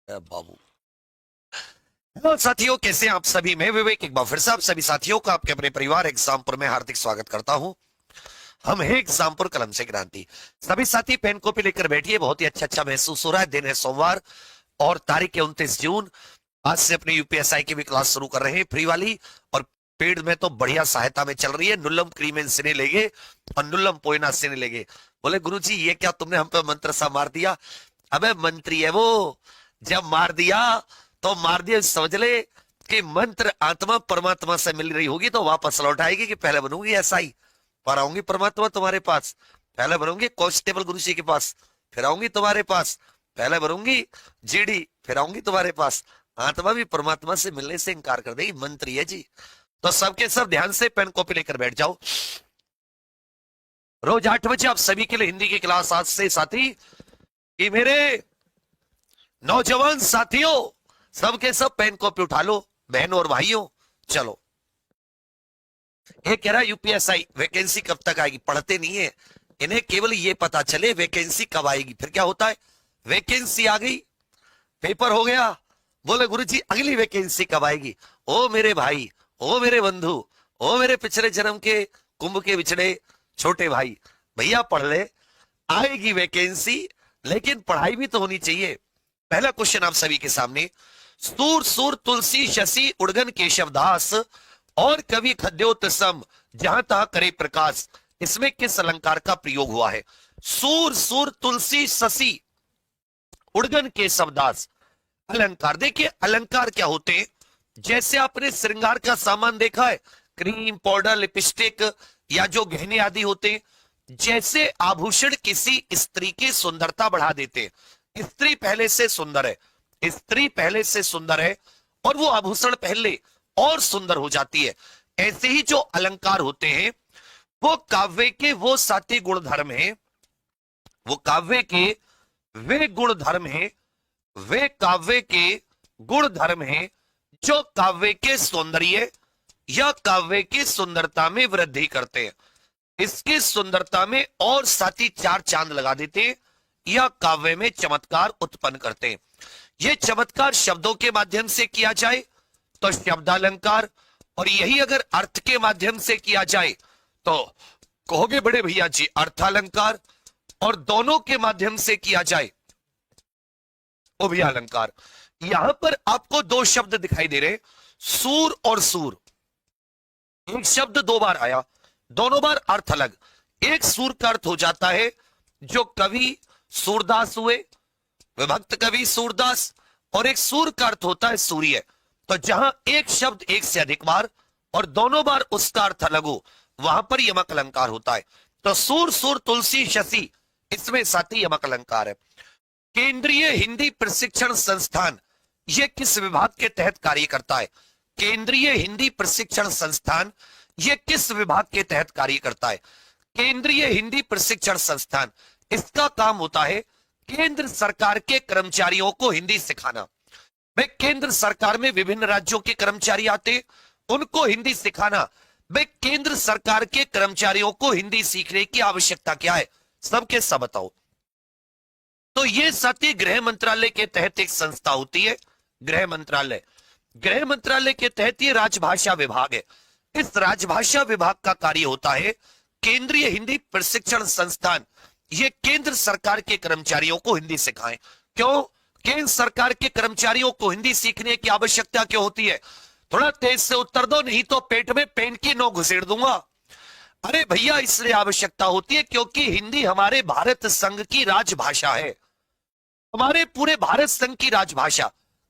बाबू। Hello साथियों, कैसे हैं आप सभी। मैं विवेक एक बार फिर से आप सभी साथियों का आपके अपने परिवार एग्जामपुर में हार्दिक स्वागत करता हूं। हम हैं एग्जामपुर कलम से क्रांति। सभी साथी पेन कॉपी लेकर बैठिए। बहुत ही अच्छा अच्छा महसूस हो रहा है। दिन है सोमवार और तारीख है 29 जून। आज से अपनी यूपीएसआई की भी क्लास शुरू कर रहे हैं, फ्री वाली। और पेड में तो बढ़िया सहायता में चल रही है। नुल्लम क्रीमेन सिने लेगे और नुल्लम पोइना सिने लेगे। बोले गुरुजी ये क्या तुमने हम पे मंत्र सा मार दिया। अबे मंत्री है वो। जब मार दिया तो मार दिया, समझ ले कि मंत्र आत्मा परमात्मा से मिल रही होगी तो वापस लौट आएगी कि पहले बनूंगी एसआई, पर आऊंगी परमात्मा तुम्हारे पास। पहले बनूंगी कांस्टेबल गुरु जी के पास, फिर आऊंगी तुम्हारे पास। पहले बनूंगी जीडी, फिर आऊंगी तुम्हारे पास। आत्मा भी परमात्मा से मिलने से इनकार कर देगी। मंत्री है जी। तो सबके सब ध्यान से पेन कॉपी लेकर बैठ जाओ। रोज 8 बजे आप सभी के लिए हिंदी की क्लास आज से साथी। कि मेरे नौजवान साथियों, सबके सब पेन कॉपी उठा लो बहनों और भाइयों। चलो, ये कह रहा यूपीएसआई वैकेंसी कब तक आएगी। पढ़ते नहीं है इन्हें, केवल ये पता चले वैकेंसी कब आएगी। फिर क्या होता है, वैकेंसी आ गई, पेपर हो गया, बोले गुरुजी अगली वैकेंसी कब आएगी। ओ मेरे भाई, ओ मेरे बंधु, ओ मेरे पिछले जन्म के कुंभ के बिछड़े छोटे भाई, भैया पढ़ ले, आएगी वैकेंसी। लेकिन पढ़ाई भी तो होनी चाहिए। पहला क्वेश्चन आप सभी के सामने। सूर सूर तुलसी शशि उड़गन केशव दास और कवि खद्योत सम जहां तहां करे प्रकाश, इसमें किस अलंकार का प्रयोग हुआ है। सूर सूर तुलसी शशि उड़गन केशव दास। अलंकार देखिए, अलंकार क्या होते हैं। जैसे आपने श्रृंगार का सामान देखा है, क्रीम पाउडर लिपस्टिक या जो गहने आदि होते हैं, जैसे आभूषण किसी स्त्री की सुंदरता बढ़ा देते हैं। स्त्री पहले से सुंदर है, स्त्री पहले से सुंदर है और वो आभूषण पहले और सुंदर हो जाती है। ऐसे ही जो अलंकार होते हैं वो काव्य के वो साथी गुण धर्म है, वो काव्य के वे गुण धर्म है, वे काव्य के गुण धर्म है जो काव्य के सौंदर्य या काव्य की सुंदरता में वृद्धि करते हैं। इसकी सुंदरता में और साथी चार चांद लगा देते हैं या काव्य में चमत्कार उत्पन्न करते हैं। यह चमत्कार शब्दों के माध्यम से किया जाए तो शब्दालंकार, और यही अगर अर्थ के माध्यम से किया जाए तो कहोगे बड़े भैया जी अर्थालंकार, और दोनों के माध्यम से किया जाए वो भी अलंकार। यहां पर आपको दो शब्द दिखाई दे रहे, सूर और सूर। एक शब्द दो बार आया, दोनों बार अर्थ अलग। एक सूर का अर्थ हो जाता है जो कवि सूरदास हुए, विभक्त कवि सूरदास, और एक सूर का अर्थ होता है सूर्य। तो जहां एक शब्द एक से अधिक बार और दोनों बार उसका अर्थ अलग हो, वहां पर यमक अलंकार होता है। तो सूर सूर तुलसी शशि, इसमें साथी यमक अलंकार है। केंद्रीय हिंदी प्रशिक्षण संस्थान यह किस विभाग के तहत कार्य करता है। केंद्रीय हिंदी प्रशिक्षण संस्थान यह किस विभाग के तहत कार्य करता है। केंद्रीय हिंदी प्रशिक्षण संस्थान, इसका काम होता है केंद्र सरकार के कर्मचारियों को हिंदी सिखाना। भाई केंद्र सरकार में विभिन्न राज्यों के कर्मचारी आते, उनको हिंदी सिखाना। भाई केंद्र सरकार के कर्मचारियों को हिंदी सीखने की आवश्यकता क्या है, सबके सब बताओ। तो ये साथी गृह मंत्रालय के तहत एक संस्था होती है, गृह मंत्रालय। गृह मंत्रालय के तहत ये राजभाषा विभाग है। इस राजभाषा विभाग का कार्य होता है केंद्रीय हिंदी प्रशिक्षण संस्थान, ये केंद्र सरकार के कर्मचारियों को हिंदी सिखाएं। क्यों केंद्र सरकार के कर्मचारियों को हिंदी सीखने की आवश्यकता क्यों होती है। थोड़ा तेज से उत्तर दो, नहीं तो पेट में पेन की नोक घुसेड़ दूंगा। अरे भैया इसलिए आवश्यकता होती है क्योंकि हिंदी हमारे भारत संघ की राजभाषा है, हमारे पूरे भारत संघ की राजभाषा,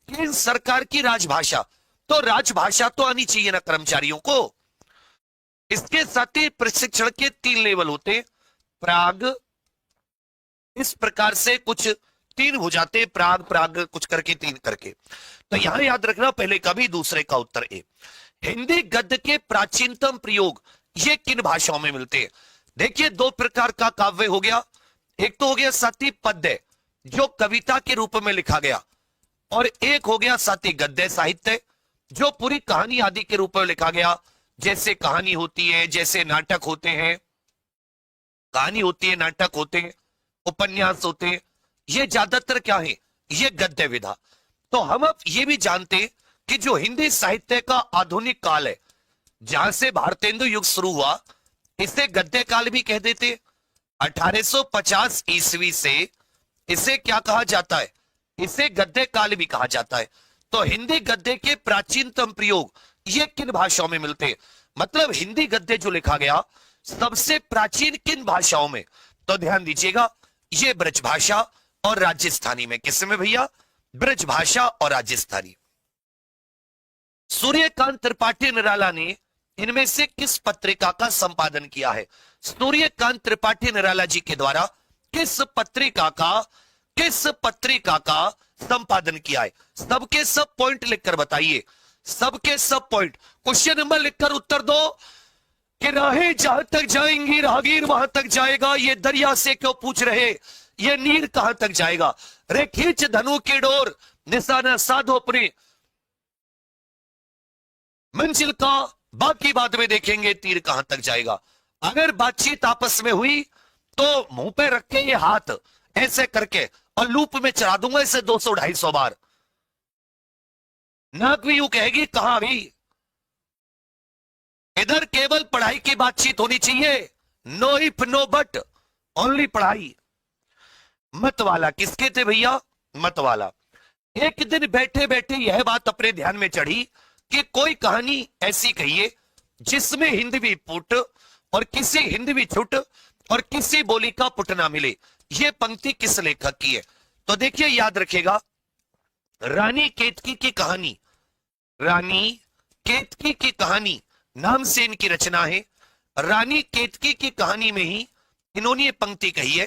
केंद्र सरकार की राजभाषा। तो राजभाषा तो आनी चाहिए ना कर्मचारियों को। इसके साथ ही प्रशिक्षण के 3 लेवल होते हैं। प्राग, इस प्रकार से कुछ 3 हो जाते हैं, प्राग प्राग कुछ करके 3 करके। तो यहां याद रखना पहले का भी दूसरे का उत्तर ए। हिंदी गद्य के प्राचीनतम प्रयोग ये किन भाषाओं में मिलते हैं। देखिए 2 प्रकार का काव्य हो गया। एक तो हो गया साथी पद्य जो कविता के रूप में लिखा गया, और एक हो गया साथी गद्य साहित्य जो पूरी कहानी आदि के रूप में लिखा गया। जैसे कहानी होती है, जैसे नाटक होते हैं, कहानी होती है, नाटक होते हैं, उपन्यास होते हैं, ये ज्यादातर क्या है, ये गद्य विधा। तो हम अब ये भी जानते कि जो हिंदी साहित्य का आधुनिक काल है, जहां से भारतेंदु युग शुरू हुआ, इसे गद्य काल भी कह देते। 1850 ईस्वी से इसे क्या कहा जाता है? इसे गद्य काल भी कहा जाता है। तो हिंदी गद्य के प्राचीनतम प्रयोग ये किन भाषाओं में मिलते हैं? मतलब हिंदी गद्य जो लिखा गया सबसे प्राचीन किन भाषाओं में? तो ध्यान दीजिएगा, ये ब्रज भाषा और राजस्थानी में। किसमें भैया? ब्रज भाषा और राजस्थानी। सूर्यकांत त्रिपाठी निराला ने इनमें से किस पत्रिका का संपादन किया है? सूर्यकांत त्रिपाठी निराला जी के द्वारा किस पत्रिका का संपादन किया है? सबके सब पॉइंट लिखकर बताइए, सबके सब पॉइंट। क्वेश्चन नंबर लिखकर उत्तर दो कि राहें जहां तक जाएंगी राहगीर वहां तक जाएगा, ये दरिया से क्यों पूछ रहे, ये नीर कहां तक जाएगा, रे खींच धनु की डोर, निशाना साधो अपने मंजिल का, बाकी बाद में देखेंगे तीर कहां तक जाएगा। अगर बातचीत आपस में हुई तो मुंह पे रख के ये हाथ ऐसे करके और लूप में चला दूंगा इसे 200-250 बार। नाक भी यूं कहेगी कहां भी। इधर केवल पढ़ाई की बातचीत होनी चाहिए, no if no but, only पढ़ाई। मत वाला किसके थे भैया? मत वाला। एक दिन बैठे बैठे यह बात अपने ध्यान में चढ़ी कि कोई कहानी ऐसी कहिए जिसमें हिंदवी पुट और किसी हिंदवी छुट और किसी बोली का पुट ना मिले। यह पंक्ति किस लेखक की है? तो देखिए, याद रखेगा, रानी केतकी की कहानी, रानी केतकी की कहानी नाम से इनकी रचना है। रानी केतकी की कहानी में ही इन्होंने ये पंक्ति कही है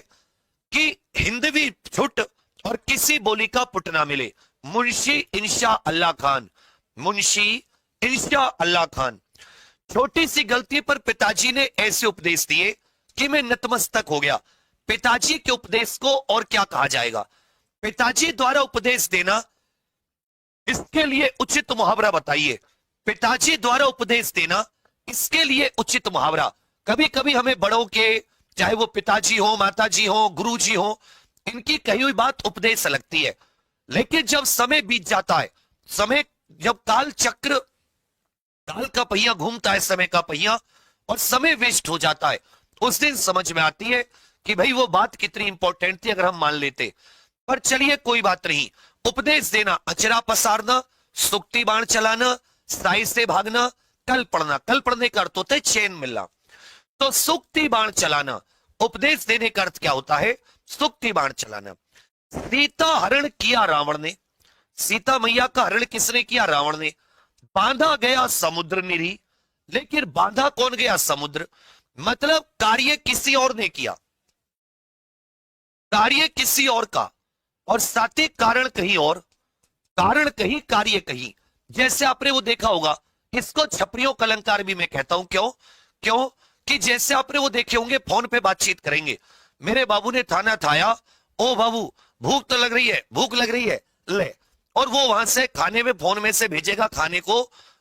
कि हिंदवी छुट और किसी बोली का पुट ना मिले। मुंशी इंशा अल्लाह खान, मुंशी इंशा अल्लाह खान। छोटी सी गलती पर पिताजी ने ऐसे उपदेश दिए कि मैं नतमस्तक हो गया। पिताजी के उपदेश को और क्या कहा जाएगा? पिताजी द्वारा उपदेश देना, इसके लिए उचित मुहावरा बताइए। पिताजी द्वारा उपदेश देना, इसके लिए उचित मुहावरा। कभी कभी हमें बड़ों के, चाहे वो पिताजी हो, माताजी हो, गुरुजी हो, इनकी कही हुई बात उपदेश लगती है, लेकिन जब समय बीत जाता है, समय जब काल चक्र, काल का पहिया घूमता है, समय का पहिया, और समय वेस्ट हो जाता है, उस दिन समझ में आती है कि भाई वो बात कितनी इंपॉर्टेंट थी अगर हम मान लेते। पर चलिए कोई बात नहीं। उपदेश देना, अचरा पसारना, सुक्ति बाण चलाना, साई से भागना, कल पढ़ना। कल पढ़ने का अर्थ होता है चैन मिलना। तो सुक्ति बाण चलाना, उपदेश देने का अर्थ क्या होता है? सुक्ति बाण चलाना। सीता हरण किया रावण ने, सीता मैया का हरण किसने किया? रावण ने। बांधा गया समुद्र निरी, लेकिन बांधा कौन गया? समुद्र। मतलब कार्य किसी और ने किया, कार्य किसी और का, और साथ ही कारण कहीं और, कारण कहीं कार्य कहीं। जैसे आपने वो देखा होगा, इसको छपरियों का अलंकार भी मैं कहता हूं। क्यों? क्यों कि जैसे आपने वो देखे होंगे, फोन पे बातचीत करेंगे, मेरे बाबू ने खाना खाया, ओ बाबू भूख तो लग रही है, भूख लग रही है, ले, और वो वहां से खाने में फोन में से भेजेगा खाने को,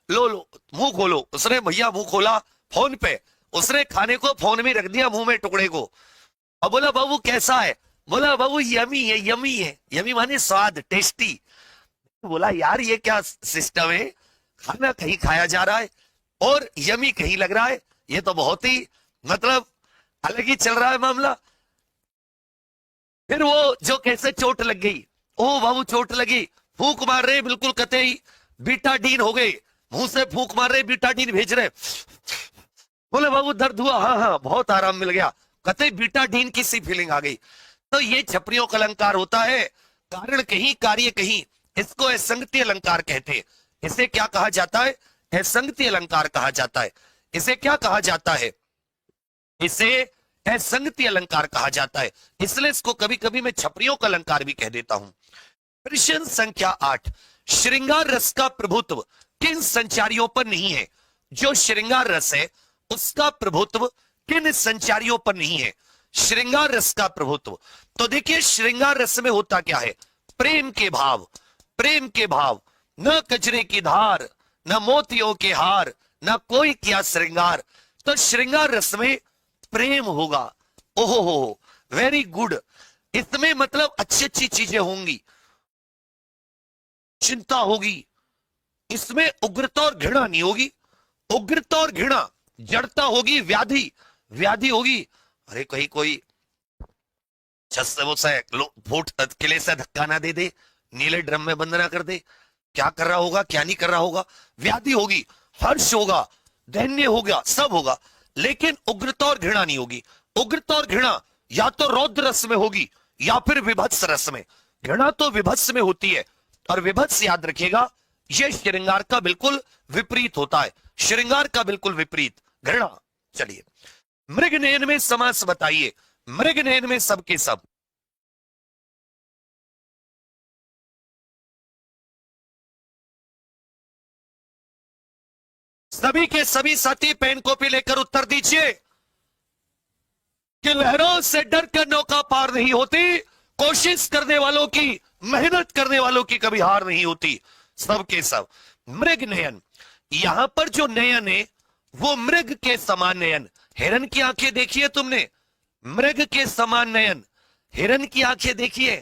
लो लो मुंह खोलो। उसने भैया मुंह खोला फोन पे, उसने खाने को फोन में रख दिया, मुंह में टुकड़े को, और बोला बाबू कैसा है? बोला बाबू यमी है, यमी है। यमी माने स्वाद, टेस्टी। बोला यार ये क्या सिस्टम है, खाना कहीं खाया जा रहा है और यमी कहीं लग रहा है, ये तो बहुत ही मतलब अलग ही चल रहा है मामला। फिर वो जो कैसे चोट लग गई, ओ बाबू चोट लगी, फूंक मार रहे, बिल्कुल कतई बीटाडीन हो गए, मुंह से फूंक मार रहे, बीटाडीन भेज रहे। बोले बाबू दर्द हुआ? हाँ हाँ बहुत आराम मिल गया, कतई बीटाडीन की सी फीलिंग आ गई। तो ये छपरियों का अलंकार होता है, कारण कहीं कार्य कहीं। इसको असंगति अलंकार कहते हैं। इसे क्या कहा जाता है? असंगति अलंकार कहा जाता है। इसे क्या कहा जाता है? इसे असंगति अलंकार कहा जाता है। इसलिए इसको कभी कभी मैं छपरियों का अलंकार भी कह देता हूं। प्रश्न संख्या 8, श्रृंगार रस का प्रभुत्व किन संचारियों पर नहीं है? जो श्रृंगार रस है उसका प्रभुत्व किन संचारियों पर नहीं है? श्रृंगार रस का प्रभुत्व। तो देखिए, श्रृंगार रस में होता क्या है? प्रेम के भाव, प्रेम के भाव। न कचरे की धार, न मोतियों के हार, न कोई किया श्रृंगार। तो श्रृंगार रस में प्रेम होगा। ओहो हो, वेरी गुड। इसमें मतलब अच्छी अच्छी चीजें होंगी। चिंता होगी, इसमें उग्रता और घृणा नहीं होगी। उग्रता और घृणा, जड़ता होगी, व्याधि व्याधि होगी। अरे कहीं कोई छस से वो से फूट किले से धक्का ना दे दे, नीले ड्रम में बंद ना कर दे, क्या कर रहा होगा क्या नहीं कर रहा होगा। व्याधि होगी, हर्ष होगा, दैन्य होगा, सब होगा, लेकिन उग्रता और घृणा नहीं होगी। उग्रता और घृणा या तो रौद्र रस में होगी या फिर विभत्स रस में। घृणा तो विभत्स में होती है, और विभत्स याद रखिएगा यह श्रृंगार का बिल्कुल विपरीत होता है, श्रृंगार का बिल्कुल विपरीत घृणा। चलिए मृग नयन में समास बताइए, मृग नयन में सबके सब। सभी के सभी साथी पेन कॉपी लेकर उत्तर दीजिए कि लहरों से डरकर नौका पार नहीं होती, कोशिश करने वालों की, मेहनत करने वालों की कभी हार नहीं होती। सबके सब मृग नयन, यहां पर जो नयन है वो मृग के समान नयन। हिरन की आंखें देखिए तुमने, मृग के समान नयन। हिरन की आंखें देखिए,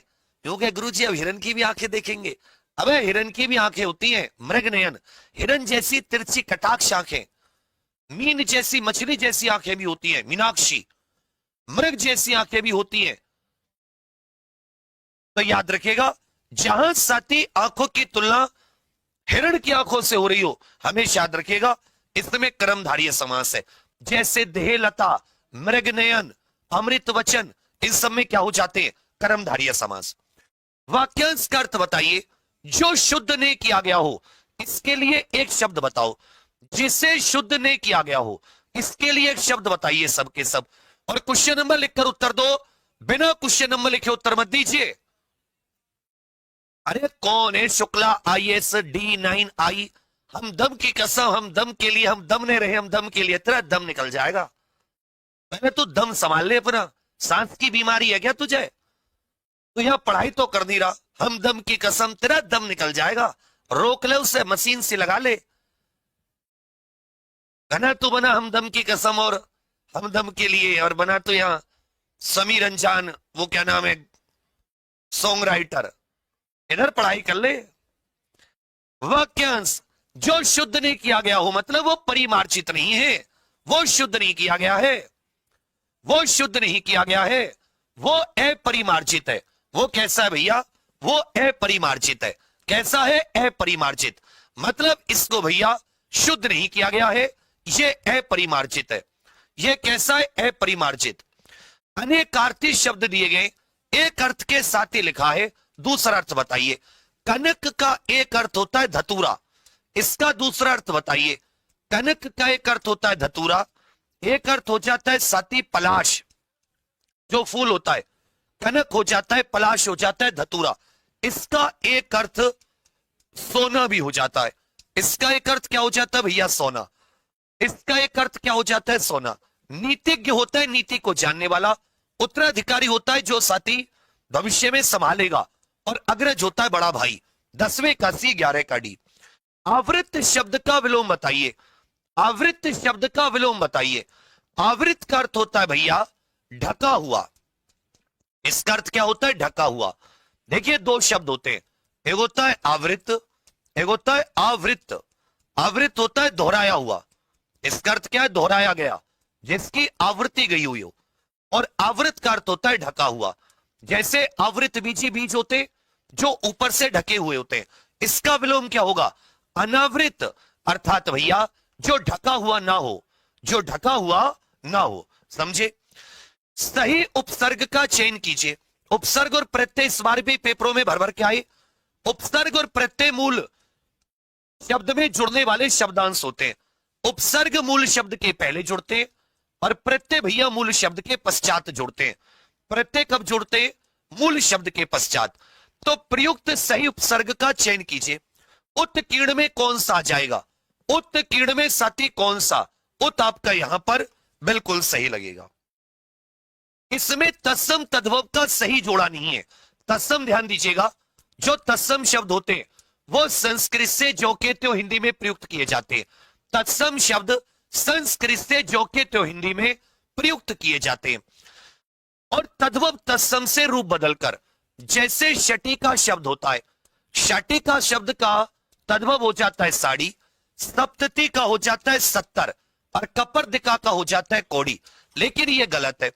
क्योंकि गुरुजी अब हिरन की भी आंखें देखेंगे। अबे हिरन की भी आंखें होती हैं, मृग नयन। हिरन जैसी तिरछी कटाक्ष आंखें, मीन जैसी मछली जैसी आंखें भी होती हैं, मीनाक्षी। मृग जैसी आंखें भी होती हैं। तो याद रखिएगा, जहां साथी आंखों की तुलना हिरण की आंखों से हो रही हो, हमेशा याद रखिएगा इसमें कर्मधारय समास है। जैसे देहलता, मृगनयन, अमृत वचन, इन सब में क्या हो जाते हैं, कर्मधारय समास। वाक्यांश का अर्थ बताइए, जो शुद्ध ने किया गया हो, इसके लिए एक शब्द बताओ। जिसे शुद्ध ने किया गया हो, इसके लिए एक शब्द बताइए सबके सब। और क्वेश्चन नंबर लिखकर उत्तर दो, बिना क्वेश्चन नंबर लिखे उत्तर मत दीजिए। अरे कौन है शुक्ला IS D9I, हम दम की कसम, हम दम के लिए, हम दम ने रहे, हम दम के लिए। तेरा दम निकल जाएगा, पहले तू दम संभाल ले अपना। सांस की बीमारी है क्या तुझे? तो यहां पढ़ाई तो कर नहीं रहा, हम दम की कसम, तेरा दम निकल जाएगा। रोक ले उसे, मशीन से लगा ले। बना तू बना हम दम की कसम और हम दम के लिए, और बना तो यहां समीर अंजान, वो क्या नाम है, सॉन्ग राइटर। इधर पढ़ाई कर ले। वाक्यांश, जो शुद्ध नहीं किया गया हो, मतलब वो परिमार्जित नहीं है, वो शुद्ध नहीं किया गया है, वो शुद्ध नहीं किया गया है, वो अपरिमार्जित है। वो कैसा है भैया, वो अपरिमार्जित है। कैसा है, अपरिमार्जित, मतलब इसको भैया शुद्ध नहीं किया गया है, ये अपरिमार्जित है। ये कैसा है, अपरिमार्जित। अनेकार्थी शब्द दिए गए, एक अर्थ के साथ ही लिखा है, दूसरा अर्थ बताइए। कनक का एक अर्थ होता है धतूरा, इसका दूसरा अर्थ बताइए। कनक का एक अर्थ होता है धतूरा, एक अर्थ हो जाता है साथी पलाश, जो फूल होता है। कनक हो जाता है, पलाश हो जाता है, धतूरा। इसका एक अर्थ सोना भी हो जाता है। इसका एक अर्थ क्या हो जाता है भैया, सोना। इसका एक अर्थ क्या हो जाता है, सोना। नीतिज्ञ होता है नीति को जानने वाला, उत्तराधिकारी होता है जो साथी भविष्य में संभालेगा, और अग्रज होता है बड़ा भाई। 10वें का C 11 का D। आवृत शब्द का विलोम बताइए, आवृत शब्द का विलोम बताइए। आवृत का अर्थ होता है भैया ढका हुआ। इसका अर्थ क्या होता है, ढका हुआ। देखिए दो शब्द होते हैं, एक होता है आवृत, एक होता है आवृत। आवृत होता है दोहराया हुआ, इसका अर्थ क्या है, दोहराया गया, जिसकी आवृत्ति गई हुई हो। और आवृत का अर्थ होता है ढका हुआ। जैसे आवृत बीजी बीज होते जो ऊपर से ढके हुए होते हैं, इसका विलोम क्या होगा, अनावृत, अर्थात भैया जो ढका हुआ ना हो, जो ढका हुआ ना हो। समझे? सही उपसर्ग का चयन कीजिए। उपसर्ग और प्रत्यय इस बार भी पेपरों में भर भर के आए। उपसर्ग और प्रत्यय मूल शब्द में जुड़ने वाले शब्दांश होते हैं। उपसर्ग मूल शब्द के पहले जुड़ते हैं और प्रत्यय भैया मूल शब्द के पश्चात जुड़ते हैं। प्रत्यय कब जुड़ते हैं, मूल शब्द के पश्चात। तो प्रयुक्त सही उपसर्ग का चयन कीजिए। उत्कीर्ण में कौन सा आ जाएगा, उत्कीर्ण में साथी कौन सा, उत आपका यहां पर बिल्कुल सही लगेगा। इसमें तत्सम तद्भव का सही जोड़ा नहीं है। तत्सम ध्यान दीजिएगा, जो तत्सम शब्द होते हैं वो संस्कृत से जो के त्यों हिंदी में प्रयुक्त किए जाते हैं। तत्सम शब्द संस्कृत से जो के त्यों हिंदी में प्रयुक्त किए जाते हैं। और तद्भव तत्सम से रूप बदलकर, जैसे शटी का शब्द होता है, शाटिका शब्द का तद्भव हो जाता है साड़ी, सप्तती का हो जाता है 70 और कपर्दिका का हो जाता है कौड़ी। लेकिन ये गलत है।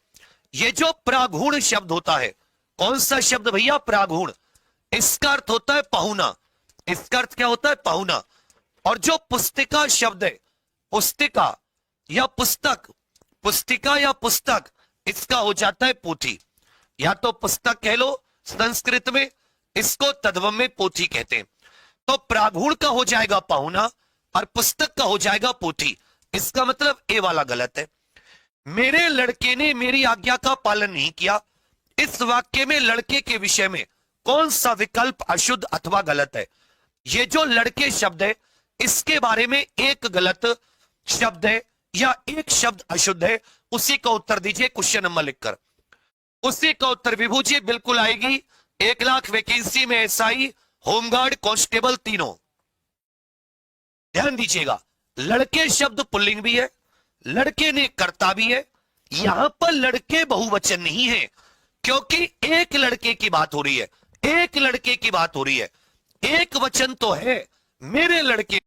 ये जो प्रागुण शब्द होता है, कौन सा शब्द भैया? प्रागुण। इसका अर्थ होता है पहुना। इसका अर्थ क्या होता है? पहुना। और जो पुस्तिका शब्द है, पुस्तिका या पुस्तक, पुस्तिका या पुस्तक, इसका हो जाता है पोथी। या तो पुस्तक कह लो संस्कृत में, इसको तद्भव में पोथी कहते हैं। तो प्रागुण का हो जाएगा पहुना और पुस्तक का हो जाएगा पोथी। इसका मतलब ए वाला गलत है। मेरे लड़के ने मेरी आज्ञा का पालन नहीं किया। इस वाक्य में लड़के के विषय में कौन सा विकल्प अशुद्ध अथवा गलत है? ये जो लड़के शब्द है, इसके बारे में एक गलत शब्द है या एक शब्द अशुद्ध है, उसी का उत्तर दीजिए क्वेश्चन नंबर लिखकर। उसी का उत्तर विभू जी बिल्कुल आएगी। 1 लाख वैकेंसी में एसआई, होमगार्ड, कांस्टेबल तीनों। ध्यान दीजिएगा, लड़के शब्द पुल्लिंग भी है, लड़के ने कर्ता भी है। यहां पर लड़के बहुवचन नहीं है, क्योंकि एक लड़के की बात हो रही है, एक लड़के की बात हो रही है। एक वचन तो है, मेरे लड़के।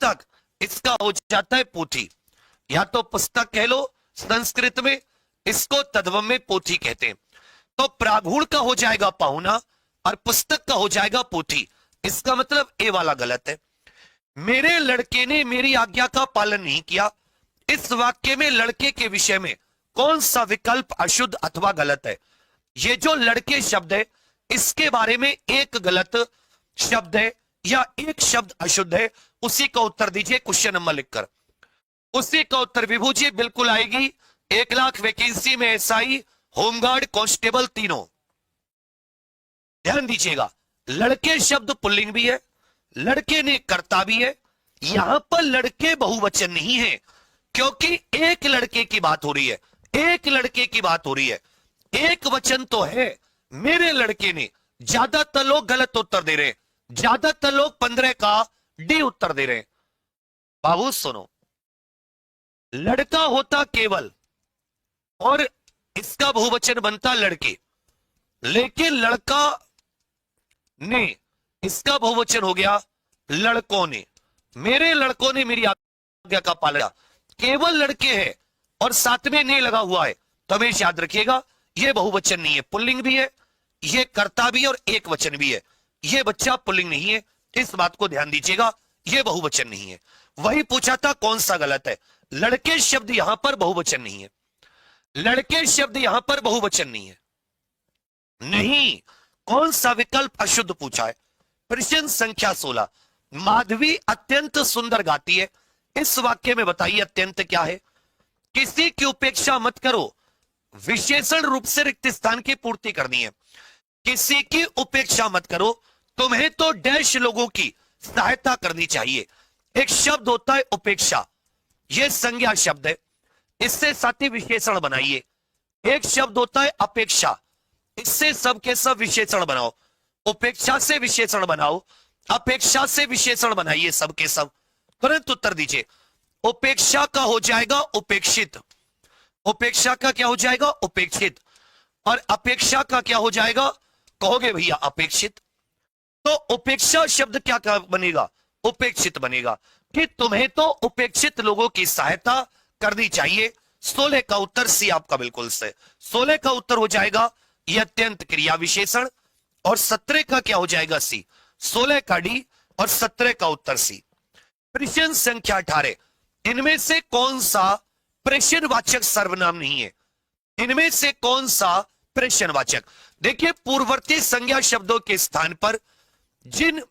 पुस्तक, इसका हो जाता है पोथी। या तो पुस्तक कह लो संस्कृत में, इसको तद्भव में पोथी कहते हैं। तो प्रागुण का हो जाएगा पहुना और पुस्तक का हो जाएगा पोथी। इसका मतलब ए वाला गलत है। मेरे लड़के ने मेरी आज्ञा का पालन नहीं किया। इस वाक्य में लड़के के विषय में कौन सा विकल्प अशुद्ध अथवा गलत है? ये जो लड़के शब्द है, इसके बारे में एक गलत शब्द है या एक शब्द अशुद्ध है, उसी का उत्तर दीजिए क्वेश्चन नंबर लिखकर। उसी का उत्तर विभू जी बिल्कुल आएगी। 1 लाख वैकेंसी में एसआई, होमगार्ड, कांस्टेबल तीनों। ध्यान दीजिएगा, लड़के शब्द पुल्लिंग भी है, लड़के ने कर्ता भी है। यहां पर लड़के बहुवचन नहीं है, क्योंकि एक लड़के की बात हो रही है, एक लड़के की बात हो रही है। एक वचन तो है, मेरे लड़के ने। ज्यादातर लोग गलत उत्तर दे रहे हैं, ज्यादातर लोग 15 का डी उत्तर दे रहे हैं। बाबू सुनो, लड़का होता केवल और इसका बहुवचन बनता लड़के, लेकिन लड़का ने, इसका बहुवचन हो गया लड़कों ने। मेरे लड़कों ने मेरी आज्ञा का पालन किया। केवल लड़के हैं और साथ में ने लगा हुआ है, तो हमेशा याद रखिएगा यह बहुवचन नहीं है, पुल्लिंग भी है, यह कर्ता भी है और एक वचन भी है। यह बच्चा पुल्लिंग नहीं है, इस बात को ध्यान दीजिएगा, यह बहुवचन नहीं है। वही पूछा था कौन सा गलत है। लड़के शब्द यहां पर बहुवचन नहीं है, लड़के शब्द यहां पर बहुवचन नहीं है। नहीं, कौन सा विकल्प अशुद्ध पूछा है? प्रश्न संख्या 16। माधवी अत्यंत सुंदर गाती है। इस वाक्य में बताइए अत्यंत क्या है? किसी की उपेक्षा मत करो, विशेषण रूप से रिक्त स्थान की पूर्ति करनी है। किसी की उपेक्षा मत करो, तुम्हें तो डैश लोगों की सहायता करनी चाहिए। एक शब्द होता है उपेक्षा, यह संज्ञा शब्द है, इससे साथी विशेषण बनाइए। एक शब्द होता है अपेक्षा, इससे सब के सब विशेषण बनाओ। उपेक्षा से विशेषण बनाओ, अपेक्षा से विशेषण बनाइए, सब के सब। तुरंत उत्तर दीजिए। उपेक्षा का हो जाएगा उपेक्षित, उपेक्षा का क्या हो जाएगा? उपेक्षित। और अपेक्षा का क्या हो जाएगा? कहोगे भैया अपेक्षित। तो उपेक्षा शब्द क्या बनेगा? उपेक्षित बनेगा, कि तुम्हें तो उपेक्षित लोगों की सहायता करनी चाहिए। 16 का उत्तर सी आपका बिल्कुल से। 16 का उत्तर हो जाएगा यह अत्यंत क्रिया विशेषण, और 17 का क्या हो जाएगा? सी। 16 का डी और 17 का उत्तर सी। प्रश्न संख्या 18। इनमें से कौन सा प्रश्नवाचक सर्वनाम नहीं है? इनमें से कौन सा प्रश्नवाचक? देखिए, पूर्ववर्ती संज्ञा शब्दों के स्थान पर जिन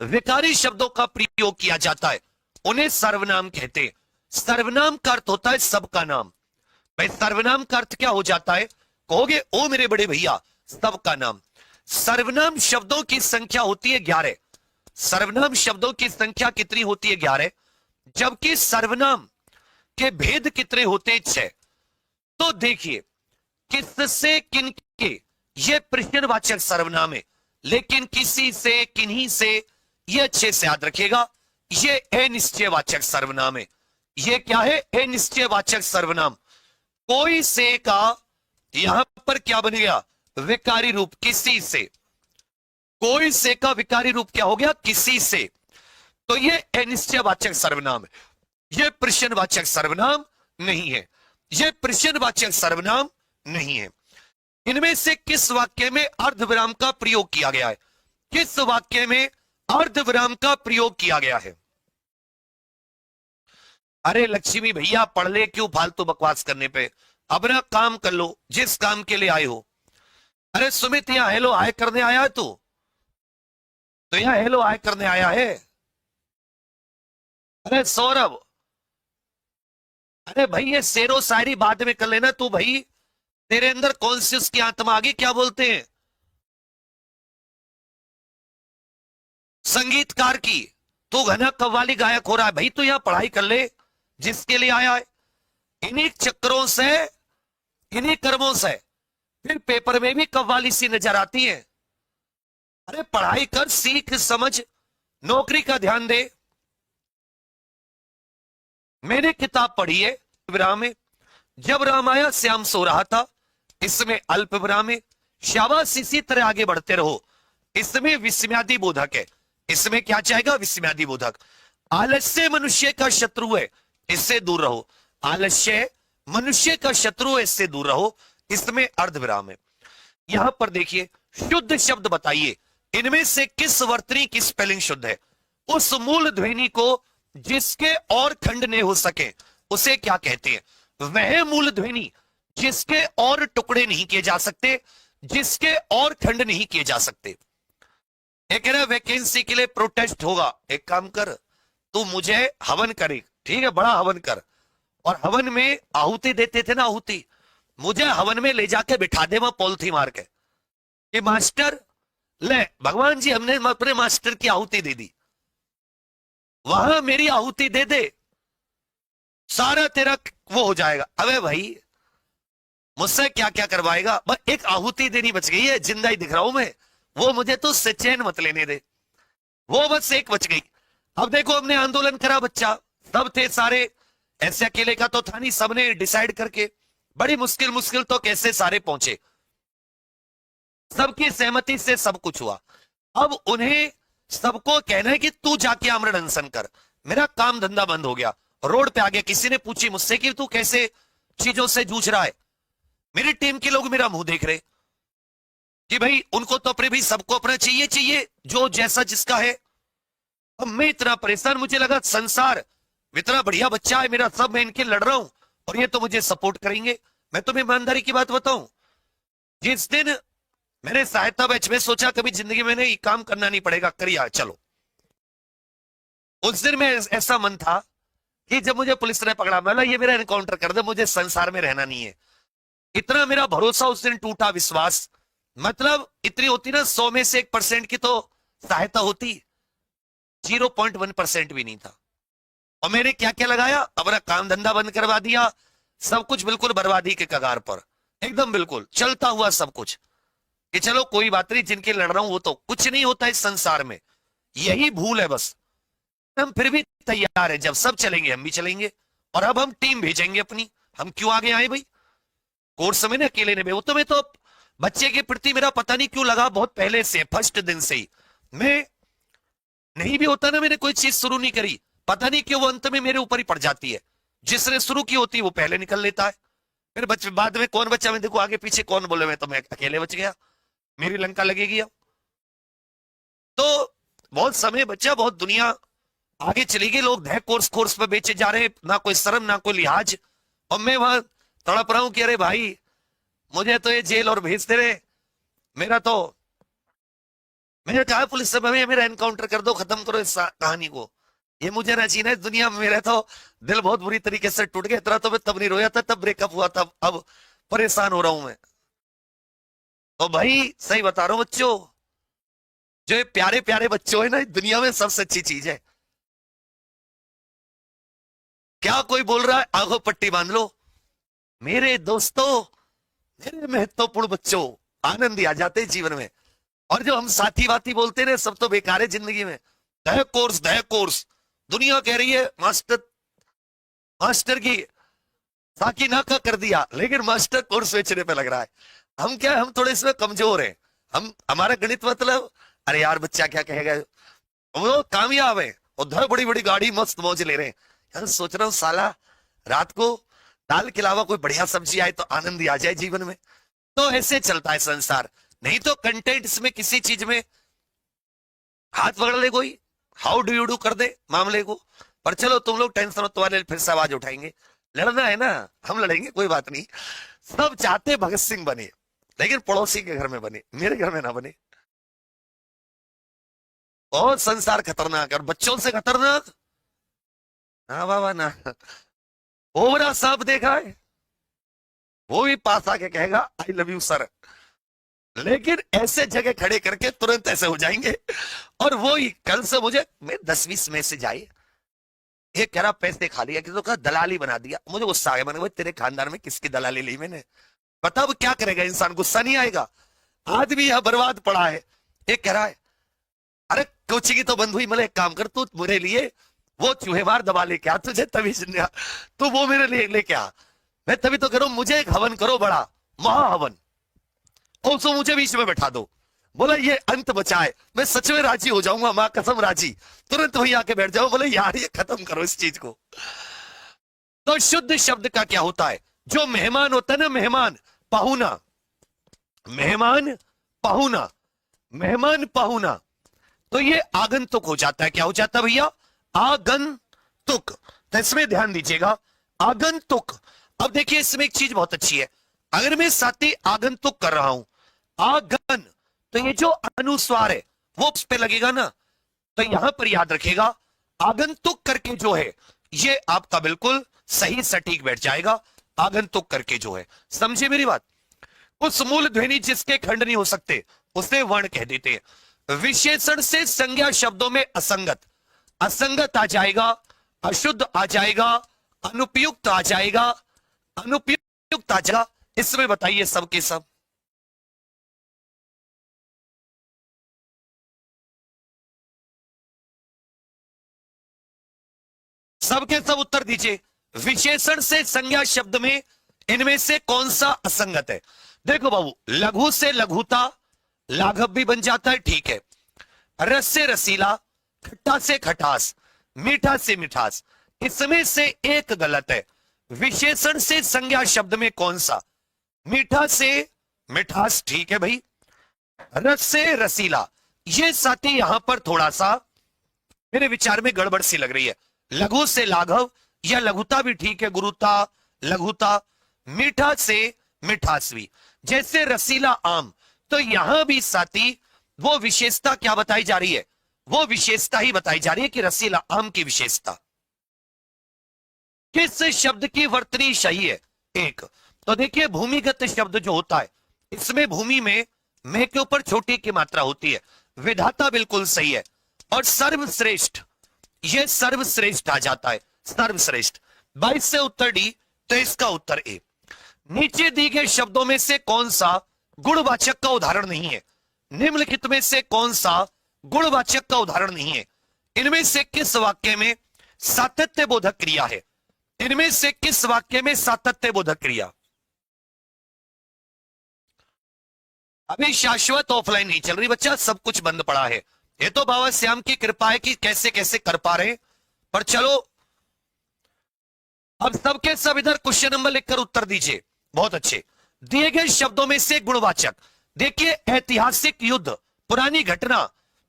विकारी शब्दों का प्रयोग किया जाता है उन्हें सर्वनाम कहते हैं। सर्वनाम का अर्थ होता है सबका नाम। भाई सर्वनाम का अर्थ क्या हो जाता है? कहोगे ओ मेरे बड़े भैया, सबका नाम। सर्वनाम शब्दों की संख्या होती है 11। सर्वनाम शब्दों की संख्या कितनी होती है? 11। जबकि सर्वनाम के भेद कितने होते हैं? 6। तो देखिए, किससे किनके, ये प्रश्नवाचक सर्वनाम है, लेकिन किसी से, किन्हीं से, ये अच्छे से याद रखिएगा, ये अनिश्चयवाचक सर्वनाम है। ये क्या है? अनिश्चयवाचक सर्वनाम। कोई से का यहां पर क्या बन गया? विकारी रूप, किसी से। कोई से का विकारी रूप क्या हो गया? किसी से। तो ये अनिश्चयवाचक सर्वनाम है, ये प्रश्नवाचक सर्वनाम नहीं है, ये प्रश्नवाचक सर्वनाम नहीं है। इनमें से किस वाक्य में अर्धविराम का प्रयोग किया गया है? किस वाक्य में अर्धविराम का प्रयोग किया गया है? अरे लक्ष्मी भैया पढ़ ले, क्यों फालतू बकवास करने पे? अपना काम कर लो जिस काम के लिए आए हो। अरे सुमित यहाँ हेलो हाय करने आया है तू? तो यहाँ हेलो हाय करने आया है? अरे सौरभ, अरे भाई ये शेरो शायरी बाद में कर लेना तू भाई। तेरे अंदर कौन सी उसकी आत्मा आ गई, क्या बोलते हैं, संगीतकार की। तू घना कव्वाली गायक हो रहा है भाई, तू यहाँ पढ़ाई कर ले जिसके लिए आया है। इन्हीं चक्करों से, इन्हीं कर्मों से फिर पेपर में भी कव्वाली सी नजर आती है। अरे पढ़ाई कर, सीख, समझ, नौकरी का ध्यान दे। मैंने किताब पढ़ी है विराम में, जब राम आया श्याम सो रहा था, इसमें अल्प विराम है। शाबाश, इसी तरह आगे बढ़ते रहो। इसमें विस्मयादि बोधक है, इसमें क्या चाहेगा? विस्मयादि बोधक। आलस्य मनुष्य का शत्रु है, इससे दूर रहो। आलस्य मनुष्य का शत्रु है, इससे दूर रहो। इसमें अर्धविराम है। यहां पर देखिए, शुद्ध शब्द बताइए, इनमें से किस वर्तनी की स्पेलिंग शुद्ध है? उस मूल ध्वनि को जिसके और खंड नहीं हो सके उसे क्या कहते हैं? वह मूल ध्वनि जिसके और टुकड़े नहीं किए जा सकते, जिसके और खंड नहीं किए जा सकते। एक कह रहा वैकेंसी के लिए प्रोटेस्ट होगा, एक काम कर, तू मुझे हवन करे, ठीक है, बड़ा हवन कर। और हवन में आहुति देते थे ना, आहुति, मुझे हवन में ले जाके बिठा दे वहां पॉलिथी मार के कि मास्टर ले, भगवान जी हमने अपने मास्टर की आहुति दे दी, वहां मेरी आहुति दे दे, सारा तेरा वो हो जाएगा। अबे भाई मुझसे क्या क्या करवाएगा? बस एक आहुति देनी बच गई है, जिंदा ही दिख रहा हूं मैं, वो मुझे तो चैन मत लेने दे, वो बस एक बच गई। अब देखो हमने आंदोलन करा, बच्चा सब थे सारे, ऐसे अकेले का तो था नहीं, सबने डिसाइड करके बड़ी मुश्किल मुश्किल तो कैसे सारे पहुंचे, सबकी सहमति से सब कुछ हुआ। अब उन्हें सबको कहना है कि तू जाके आमरण अनशन कर। मेरा काम धंधा बंद हो गया, रोड पे आ गया, किसी ने पूछी मुझसे कि तू कैसे चीजों से जूझ रहा है, मेरी टीम के लोग मेरा मुंह देख रहे कि भाई उनको तो अपने भी सबको अपना चाहिए चाहिए, जो जैसा जिसका है। अब मैं इतना परेशान, मुझे लगा संसार इतना बढ़िया बच्चा है मेरा, सब मैं इनके लड़ रहा हूं और ये तो मुझे सपोर्ट करेंगे। मैं तुम्हें ईमानदारी की बात बताऊं, जिस दिन मैंने सहायता बैच में सोचा कभी जिंदगी में ये काम करना नहीं पड़ेगा, करिए चलो, उस दिन में ऐसा मन था कि जब मुझे पुलिस ने पकड़ा, मैं ये मेरा एनकाउंटर कर दे, मुझे संसार में रहना नहीं है। इतना मेरा भरोसा उस दिन टूटा, विश्वास, मतलब इतनी होती ना 100 में से 1% की तो सहायता होती, 0.1% भी नहीं था। और मैंने क्या क्या लगाया, अपना काम धंधा बंद करवा दिया, सब कुछ बिल्कुल बर्बादी के कगार पर, एकदम बिल्कुल चलता हुआ सब कुछ, कि चलो कोई बात नहीं, जिनके लड़ रहा हूं वो तो कुछ नहीं होता इस संसार में, यही भूल है बस। हम फिर भी तैयार है, जब सब चलेंगे हम भी चलेंगे, और अब हम टीम भेजेंगे अपनी। हम क्यों आगे आए भाई, कोर्स में ना अकेले ने, वो तो मैं तो बच्चे के प्रति मेरा पता नहीं क्यों लगा बहुत पहले से, फर्स्ट दिन से ही। मैं नहीं भी होता ना, मैंने कोई चीज शुरू नहीं करी, पता नहीं क्यों वो अंत में मेरे ऊपर ही पड़ जाती है। जिसने शुरू की होती है वो पहले निकल लेता है, फिर बच्चे बाद में कौन बच्चा, मैं देखो आगे पीछे कौन बोले, मैं तो मैं अकेले बच गया, मेरी लंका लगेगी अब। तो बहुत समय बच्चा, बहुत दुनिया आगे चली गई, लोग नए कोर्स कोर्स पे बेचे जा रहे हैं, ना कोई शर्म ना कोई लिहाज, और मैं वहां तड़प रहा हूं कि अरे भाई मुझे तो ये जेल और भेजते रहे, मेरा तो, मैंने कहा पुलिस से मेरा एनकाउंटर कर दो, खत्म करो इस कहानी को, ये मुझे ना जीना है दुनिया में। मेरा तो दिल बहुत बुरी तरीके से टूट गया, इतना तो मैं तब नहीं रोया था, तब ब्रेकअप हुआ था, अब परेशान हो रहा हूं मैं। तो भाई सही बता रहा हूं बच्चों, जो ये प्यारे प्यारे बच्चों है ना, दुनिया में सबसे अच्छी चीज है। क्या कोई बोल रहा है आंखों पट्टी बांध लो, मेरे दोस्तों, मेरे महत्वपूर्ण बच्चों, आनंद ही आ जाते हैं जीवन में। और जो हम साथी वाथी बोलते हैं सब तो बेकार है जिंदगी में, दह कोर्स दह कोर्स, दुनिया कह रही है मास्टर मास्टर की साकिना का कर दिया, लेकिन मास्टर कोर्स बेचने पे लग रहा है। हम क्या, हम थोड़े इसमें कमजोर हैं। हम, हमारा गणित मतलब, अरे यार बच्चा क्या कहेगा, वो कामयाब है, उधर बड़ी बड़ी गाड़ी मस्त मौज ले रहे हैं। यार सोच रहा हूँ साला रात को दाल के अलावा कोई बढ़िया सब्जी आए तो आनंद ही आ जाए जीवन में। तो ऐसे चलता है संसार। नहीं तो कंटेंट्स में किसी चीज में हाथ पकड़ ले कोई, हाउ डू यू डू कर दे मामले को। पर चलो तुम लोग टेंशन हो, तुम्हारे लिए फिर से आवाज उठाएंगे। लड़ना है ना, हम लड़ेंगे, कोई बात नहीं। सब चाहते भगत सिंह बने, लेकिन पड़ोसी के घर में बने, मेरे घर में ना बने। और संसार खतरनाक है, और बच्चों से खतरनाक। हाँ बाबा ना, कोबरा सांप देखा है, वो भी पास आके कहेगा आई लव यू सर, लेकिन ऐसे जगह खड़े करके तुरंत ऐसे हो जाएंगे। और वो ही कल से मुझे, मैं 10-20 मैसेज आए, ये कह रहा पैसे खा लिया, किसी का दलाली बना दिया। मुझे गुस्सा आ गया, मैंने कहा तेरे खानदान में किसकी दलाली ली मैंने, बता अब क्या करेगा इंसान, गुस्सा नहीं आएगा। आदमी यह बर्बाद पड़ा है। ये कह रहा है अरे कोचिंग तो बंद हुई, मतलब एक काम कर तू मेरे लिए वो चूहे मार दबा लेके आ, तुझे तभी तो वो मेरे लिए लेके आ, मैं तभी तो करूं, मुझे एक हवन करो बड़ा महाहवन, और उसको मुझे बीच में बैठा दो। बोला ये अंत बचाए, मैं सच में राजी हो जाऊंगा, मां कसम राजी, तुरंत वही आके बैठ जाओ। बोले यार ये खत्म करो इस चीज को। तो शुद्ध शब्द का क्या होता है, जो मेहमान होता है ना, मेहमान पाहुना, मेहमान पाहुना, मेहमान पाहुना, तो ये आगंतुक हो जाता है। क्या हो जाता है भैया, आगंतुक। तो इसमें ध्यान दीजिएगा, आगंतुक। अब देखिए इसमें एक चीज बहुत अच्छी है, अगर मैं साथी आगंतुक कर रहा हूं, आगन, तो ये जो अनुस्वार है वो उस पे लगेगा ना, तो यहां पर याद रखेगा आगंतुक करके जो है ये आपका बिल्कुल सही सटीक बैठ जाएगा। आगंतुक करके जो है, समझे मेरी बात। उस मूल ध्वनि जिसके खंड नहीं हो सकते उसे वर्ण कह देते हैं। विशेषण से संज्ञा शब्दों में असंगत, असंगत आ जाएगा, अशुद्ध आ जाएगा, अनुपयुक्त आ जाएगा, अनुपयुक्त आ जाएगा। इसमें बताइए सबके सब, सबके सब उत्तर दीजिए। विशेषण से संज्ञा शब्द में इनमें से कौन सा असंगत है। देखो बाबू, लघु से लघुता लाघव भी बन जाता है, ठीक है। रस से रसीला, खट्टा से खटास, मीठा से मिठास, इसमें से एक गलत है। विशेषण से संज्ञा शब्द में कौन सा, मीठा से मिठास, ठीक है भाई। रस से रसीला, ये साथी यहां पर थोड़ा सा मेरे विचार में गड़बड़ सी लग रही है। लघु से लाघव या लघुता भी ठीक है, गुरुता, लघुता। मीठा से मिठासवी, जैसे रसीला आम, तो यहां भी साथी वो विशेषता क्या बताई जा रही है, वो विशेषता ही बताई जा रही है कि रसीला आम की विशेषता। किस शब्द की वर्तनी सही है, एक तो देखिए भूमिगत शब्द जो होता है, इसमें भूमि में के ऊपर छोटी की मात्रा होती है, विधाता बिल्कुल सही है। और सर्वश्रेष्ठ, ये सर्वश्रेष्ठ आ जाता है, सर्वश्रेष्ठ। 22 से उत्तर डी, तो इसका उत्तर ए। नीचे दी गए शब्दों में से कौन सा गुणवाचक का उदाहरण नहीं है, निम्नलिखित में से कौन सा गुणवाचक का उदाहरण नहीं है। इनमें से किस वाक्य में सातत्य बोधक क्रिया है, इनमें से किस वाक्य में सातत्य बोधक क्रिया। अभी शाश्वत ऑफलाइन नहीं चल रही बच्चा, सब कुछ बंद पड़ा है। ये तो बाबा श्याम की कृपा है कि कैसे कैसे कर पा रहे हैं। पर चलो अब सबके सब इधर क्वेश्चन नंबर लिखकर उत्तर दीजिए। बहुत अच्छे। दिए गए शब्दों में से गुणवाचक, देखिए ऐतिहासिक युद्ध, पुरानी घटना,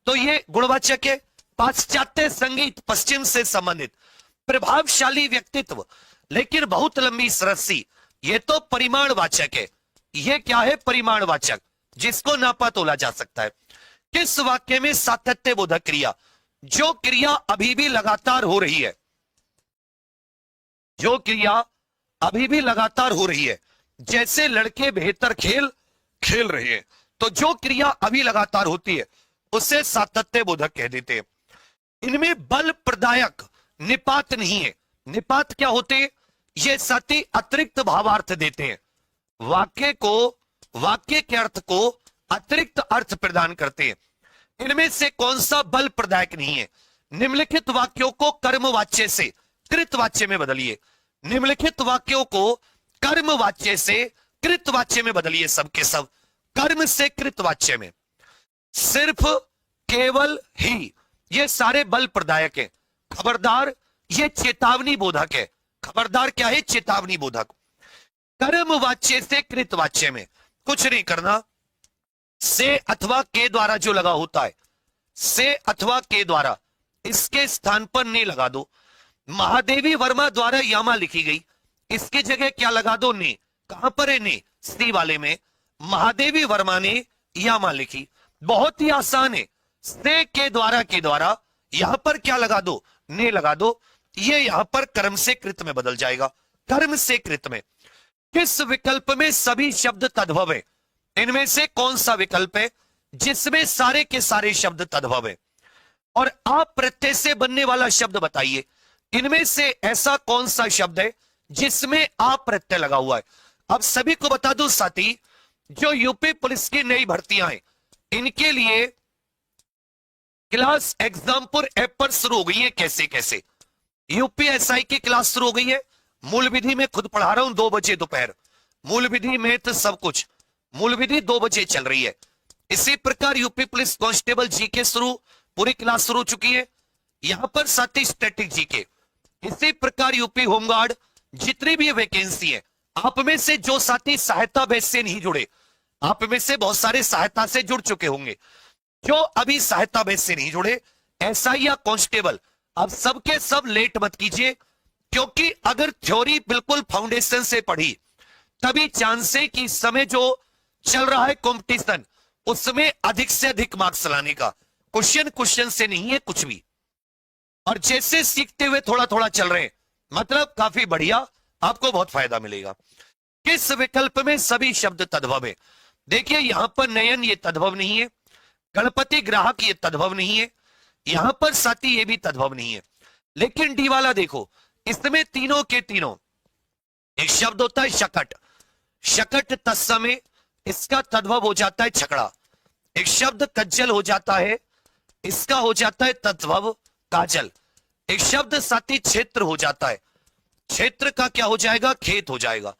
तो ये गुणवाचक है। पाश्चात्य संगीत, पश्चिम से संबंधित। प्रभावशाली व्यक्तित्व, लेकिन बहुत लंबी रस्सी, ये तो परिमाणवाचक है। ये क्या है, परिमाणवाचक, जिसको नापा तोला जा सकता है। किस वाक्य में सातत्य बोधक क्रिया, जो क्रिया अभी भी लगातार हो रही है, जो क्रिया अभी भी लगातार हो रही है, जैसे लड़के बेहतर खेल खेल रहे हैं, तो जो क्रिया अभी लगातार होती है उसे सातत्य बोधक कह देते हैं। इनमें बल प्रदायक निपात नहीं है। निपात क्या होते, ये साथी अतिरिक्त भावार्थ देते हैं, वाक्य को, वाक्य के अर्थ को अतिरिक्त अर्थ प्रदान करते हैं। इनमें से कौन सा बल प्रदायक नहीं है। निम्नलिखित वाक्यों को कर्मवाच्य से कृतवाच्य में बदलिए। निम्नलिखित वाक्यों को कर्म वाच्य से कृत वाच्य में बदलिए। सबके सब कर्म से कृत वाच्य में। सिर्फ, केवल, ही, ये सारे बल प्रदायक है। खबरदार, ये चेतावनी बोधक है। खबरदार क्या है? चेतावनी बोधक। कर्म वाच्य से कृत वाच्य में कुछ नहीं करना। से अथवा के द्वारा जो लगा होता है, से अथवा के द्वारा, इसके स्थान पर ने लगा दो। महादेवी वर्मा द्वारा यामा लिखी गई, इसकी जगह क्या लगा दो? ने। कहां पर है ने? सी वाले में महादेवी वर्मा ने यामा लिखी। बहुत ही आसान है। से के द्वारा यहां पर क्या लगा दो? ने लगा दो। ये यहां पर कर्म से कृत में बदल जाएगा। कर्म से कृत में। किस विकल्प में सभी शब्द तद्भव है? इनमें से कौन सा विकल्प है जिसमें सारे के सारे शब्द तद्भव है? और आप प्रत्यय से बनने वाला शब्द बताइए। इनमें से ऐसा कौन सा शब्द है जिसमें आप प्रत्यय लगा हुआ है? अब सभी को बता दूं साथी, जो यूपी पुलिस की नई भर्तियां हैं, इनके लिए क्लास एग्जामपुर ऐप पर शुरू हो गई है। कैसे कैसे? यूपीएसआई की क्लास शुरू हो गई है। मूल विधि में खुद पढ़ा रहा हूं 2 बजे दोपहर। मूल विधि में तो सब कुछ, मूल विधि 2 बजे चल रही है। इसी प्रकार यूपी पुलिस कांस्टेबल जीके शुरू, पूरी क्लास शुरू हो चुकी है। यहां पर साथी स्टैटिक जीके। इसी प्रकार यूपी होमगार्ड, जितनी भी वैकेंसी है, आप में से जो साथी सहायता बैच से नहीं जुड़े, आप में से बहुत सारे सहायता से जुड़ चुके होंगे, जो अभी सहायता बैच से नहीं जुड़े, एसआई या कांस्टेबल, अब सबके सब लेट मत कीजिए, क्योंकि अगर थ्योरी बिल्कुल फाउंडेशन से पढ़ी, तभी चांस है कि इस समय जो चल रहा है कंपटीशन, उसमें अधिक से अधिक मार्क्स लाने का। क्वेश्चन से नहीं है कुछ भी। और जैसे सीखते हुए थोड़ा थोड़ा चल रहे हैं, मतलब काफी बढ़िया, आपको बहुत फायदा मिलेगा। किस विकल्प में सभी शब्द तद्भव है? देखिए यहां पर नयन ये तद्भव नहीं है, गणपति ग्राहक ये तद्भव नहीं है, यहां पर साथी ये भी तद्भव नहीं है। लेकिन डी वाला देखो, इसमें तीनों के तीनों, एक शब्द होता है शकट, शकट तत्समय, इसका तद्भव हो जाता है छकड़ा। एक शब्द कज्जल हो जाता है, इसका हो जाता है तद्भव काजल। एक शब्द साथी क्षेत्र हो जाता है, क्षेत्र का क्या हो जाएगा? खेत हो जाएगा।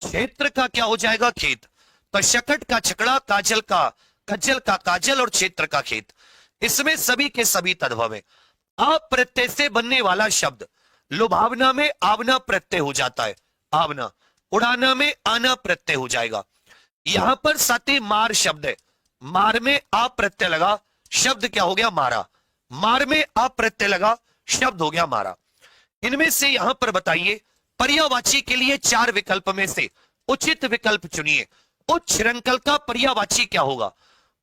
क्षेत्र का क्या हो जाएगा? खेत। तो शकट का छकड़ा, काजल का कज्जल का काजल और क्षेत्र का खेत, इसमें सभी के सभी तद्भव है। आप प्रत्यय से बनने वाला शब्द, लुभावना में आवना प्रत्यय हो जाता है, आवना। उड़ाना में आना प्रत्यय हो जाएगा। यहां पर साथी मार शब्द है, मार में आप प्रत्यय लगा, शब्द क्या हो गया? मारा। मार में आप प्रत्यय लगा, शब्द हो गया मारा। इनमें से यहां पर बताइए, पर्यायवाची के लिए 4 विकल्प में से उचित विकल्प चुनिए। उच्च श्रृंखल का पर्यायवाची क्या होगा?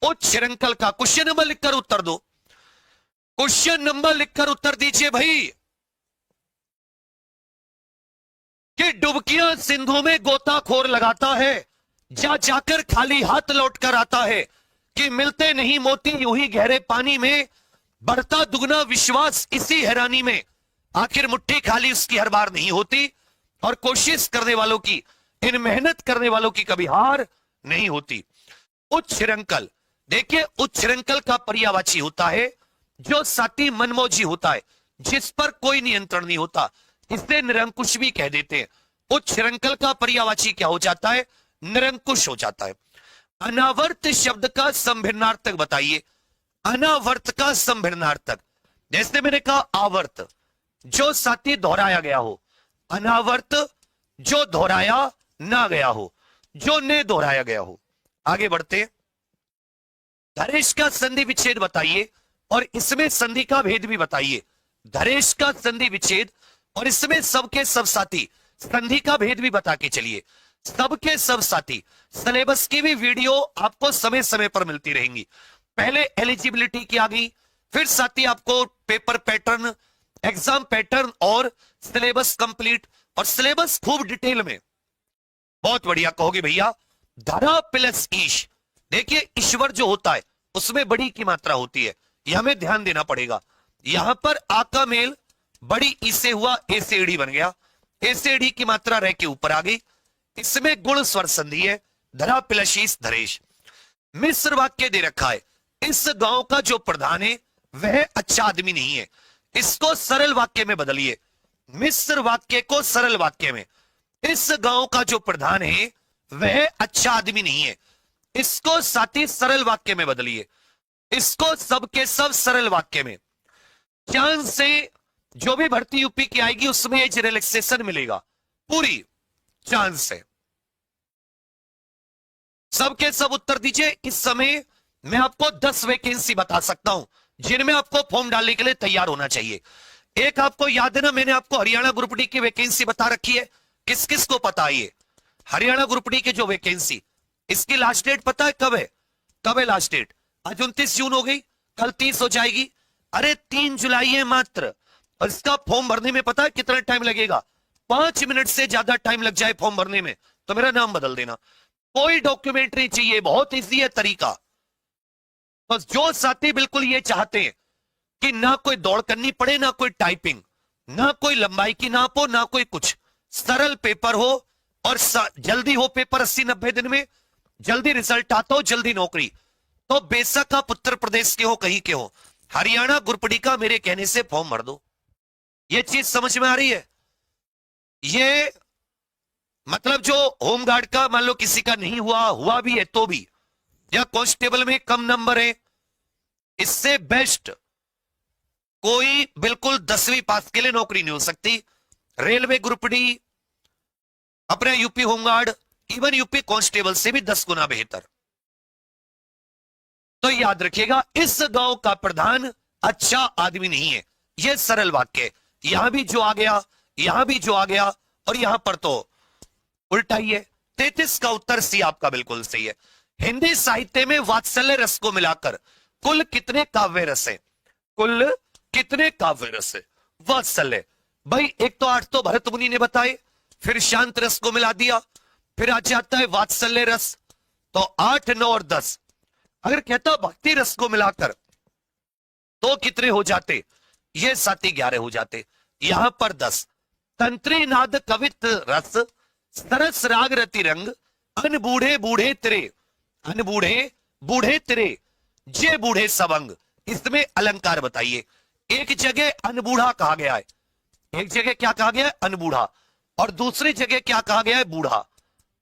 उच्च श्रृंखल का क्वेश्चन नंबर लिखकर उत्तर दो। क्वेश्चन नंबर लिखकर उत्तर दीजिए भाई। कि डुबकियां सिंधु में गोताखोर लगाता है, जा जाकर खाली हाथ लौट कर आता है। कि मिलते नहीं मोती यूं ही गहरे पानी में, बढ़ता दुगना विश्वास इसी हैरानी में। आखिर मुट्ठी खाली उसकी हर बार नहीं होती, और कोशिश करने वालों की, इन मेहनत करने वालों की कभी हार नहीं होती। उच्च श्रृंखल, देखिए उच्च श्रृंखल का पर्यायवाची होता है जो साथी मनमौजी होता है, जिस पर कोई नियंत्रण नहीं होता, इसे निरंकुश भी कह देते हैं। उच्च श्रृंखल का पर्यायवाची क्या हो जाता है? निरंकुश हो जाता है। अनावर्त शब्द का संभिन्नार्थक बताइए। अनावर्त का संभिन्नार्थक, जैसे मैंने कहा आवर्त, जो साथी दोहराया गया हो। अनावर्त, जो दोहराया ना गया हो, जो ने दोहराया गया हो। आगे बढ़ते, धरेश का संधि विच्छेद बताइए, और इसमें संधि का भेद भी बताइए। धरेश का संधि विच्छेद, और इसमें सबके सब साथी संधि का भेद भी बता के चलिए। सबके सब साथी सिलेबस की भी वीडियो आपको समय समय पर मिलती रहेंगी। पहले एलिजिबिलिटी की आ गई, फिर साथी आपको पेपर पैटर्न, एग्जाम पैटर्न और सिलेबस कंप्लीट, और सिलेबस खूब डिटेल में। बहुत बढ़िया कहोगे भैया। धरा प्लस ईश, देखिए ईश्वर जो होता है उसमें बड़ी की मात्रा होती है, यह हमें ध्यान देना पड़ेगा। यहां पर आ का मेल बड़ी ई से हुआ, ए से ईडी बन गया, ए से ईडी की मात्रा रह के ऊपर आ गई। इसमें गुण स्वर संधि है, धरा प्लस ईश धरेश। मिश्र वाक्य दे रखा है, इस गांव का जो प्रधान है वह अच्छा आदमी नहीं है, इसको सरल वाक्य में बदलिए। मिश्र वाक्य को सरल वाक्य में। इस गांव का जो प्रधान है वह अच्छा आदमी नहीं है, इसको साथी सरल वाक्य में बदलिए, इसको सबके सब सरल वाक्य में। चांस से जो भी भर्ती यूपी की आएगी उसमें एज रिलैक्सेशन मिलेगा पूरी चांस से। सबके सब उत्तर दीजिए। इस समय मैं आपको 10 वैकेंसी बता सकता हूं जिनमें आपको फॉर्म डालने के लिए तैयार होना चाहिए। एक आपको याद है ना, मैंने आपको हरियाणा ग्रुप डी की वैकेंसी बता रखी है, किस किस को पता है ये हरियाणा ग्रुप डी की जो वैकेंसी, इसकी लास्ट डेट पता है कब है? कब है लास्ट डेट? आज 29 जून हो गई, कल 30 हो जाएगी। अरे 3 जुलाई है मात्र, और इसका फॉर्म भरने में पता है कितना टाइम लगेगा? 5 मिनट से ज्यादा टाइम लग जाए फॉर्म भरने में तो मेरा नाम बदल देना। कोई डॉक्यूमेंट्री चाहिए, बहुत इजी है तरीका। तो जो साथी बिल्कुल ये चाहते हैं कि ना कोई दौड़ करनी पड़े, ना कोई टाइपिंग, ना कोई लंबाई की नाप हो, ना कोई कुछ, सरल पेपर हो और जल्दी हो पेपर, 80-90 दिन में जल्दी रिजल्ट आता हो, जल्दी नौकरी, तो बेशक आप उत्तर प्रदेश के हो, कहीं के हो, हरियाणा ग्रुप डी का मेरे कहने से फॉर्म भर दो। ये चीज समझ में आ रही है? ये मतलब जो होमगार्ड का मान लो किसी का नहीं हुआ भी है तो भी, या कांस्टेबल में कम नंबर है, इससे बेस्ट कोई बिल्कुल 10वीं पास के लिए नौकरी नहीं हो सकती। रेलवे ग्रुप डी, अपने UP home guard, even UP constable से भी 10 गुना बेहतर। तो याद रखिएगा, इस गांव का प्रधान अच्छा आदमी नहीं है, यह सरल वाक्य। यहां भी जो आ गया, यहां भी जो आ गया, और यहां पर तो उल्टा ही है। 33 का उत्तर सी आपका बिल्कुल सही है। हिंदी साहित्य में वात्सल्य रस को मिलाकर कुल कितने काव्य रस है? कुल कितने काव्य रस है? वात्सल्य भाई, एक तो 8 तो भरत मुनि ने बताए, फिर शांत रस को मिला दिया, फिर आ जाता है वात्सल्य रस, तो 8, 9 और 10। अगर कहता भक्ति रस को मिलाकर तो कितने हो जाते? ये साथी 11 हो जाते। यहां पर 10। तंत्री नाद कवित रस, सरस राग रति रंग, अन बूढ़े बूढ़े तेरे, अन बूढ़े बूढ़े तेरे, जे बूढ़े सवंग। इसमें अलंकार बताइए। एक जगह अनबूढ़ा कहा गया है, एक जगह क्या कहा गया है? अनबूढ़ा, और दूसरी जगह क्या कहा गया है? बूढ़ा।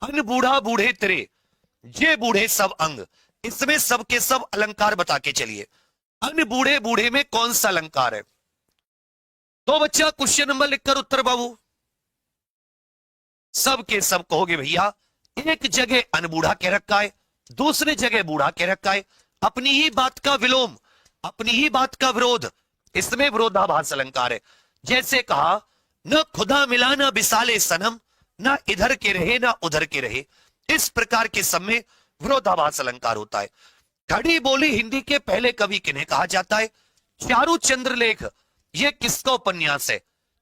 अनबूढ़ा बूढ़े तेरे, जे बूढ़े सब अंग। इसमें सबके सब अलंकार बता के चलिए। अनबूढ़े बूढ़े में कौन सा अलंकार है? तो बच्चा क्वेश्चन नंबर लिखकर उत्तर बाबू। सबके सब कहोगे भैया, एक जगह अनबूढ़ा कह रखा है, दूसरी जगह बूढ़ा कह रखा है। अपनी ही बात का विलोम, अपनी ही बात का विरोध, इसमें विरोधाभास अलंकार है। जैसे कहा, न खुदा मिला न बिसाले सनम, न इधर के रहे न उधर के रहे। इस प्रकार के सब में विरोधाभास अलंकार होता है। खड़ी बोली हिंदी के पहले कवि किन्हें कहा जाता है? चारू चंद्रलेख। यह किसका उपन्यास है?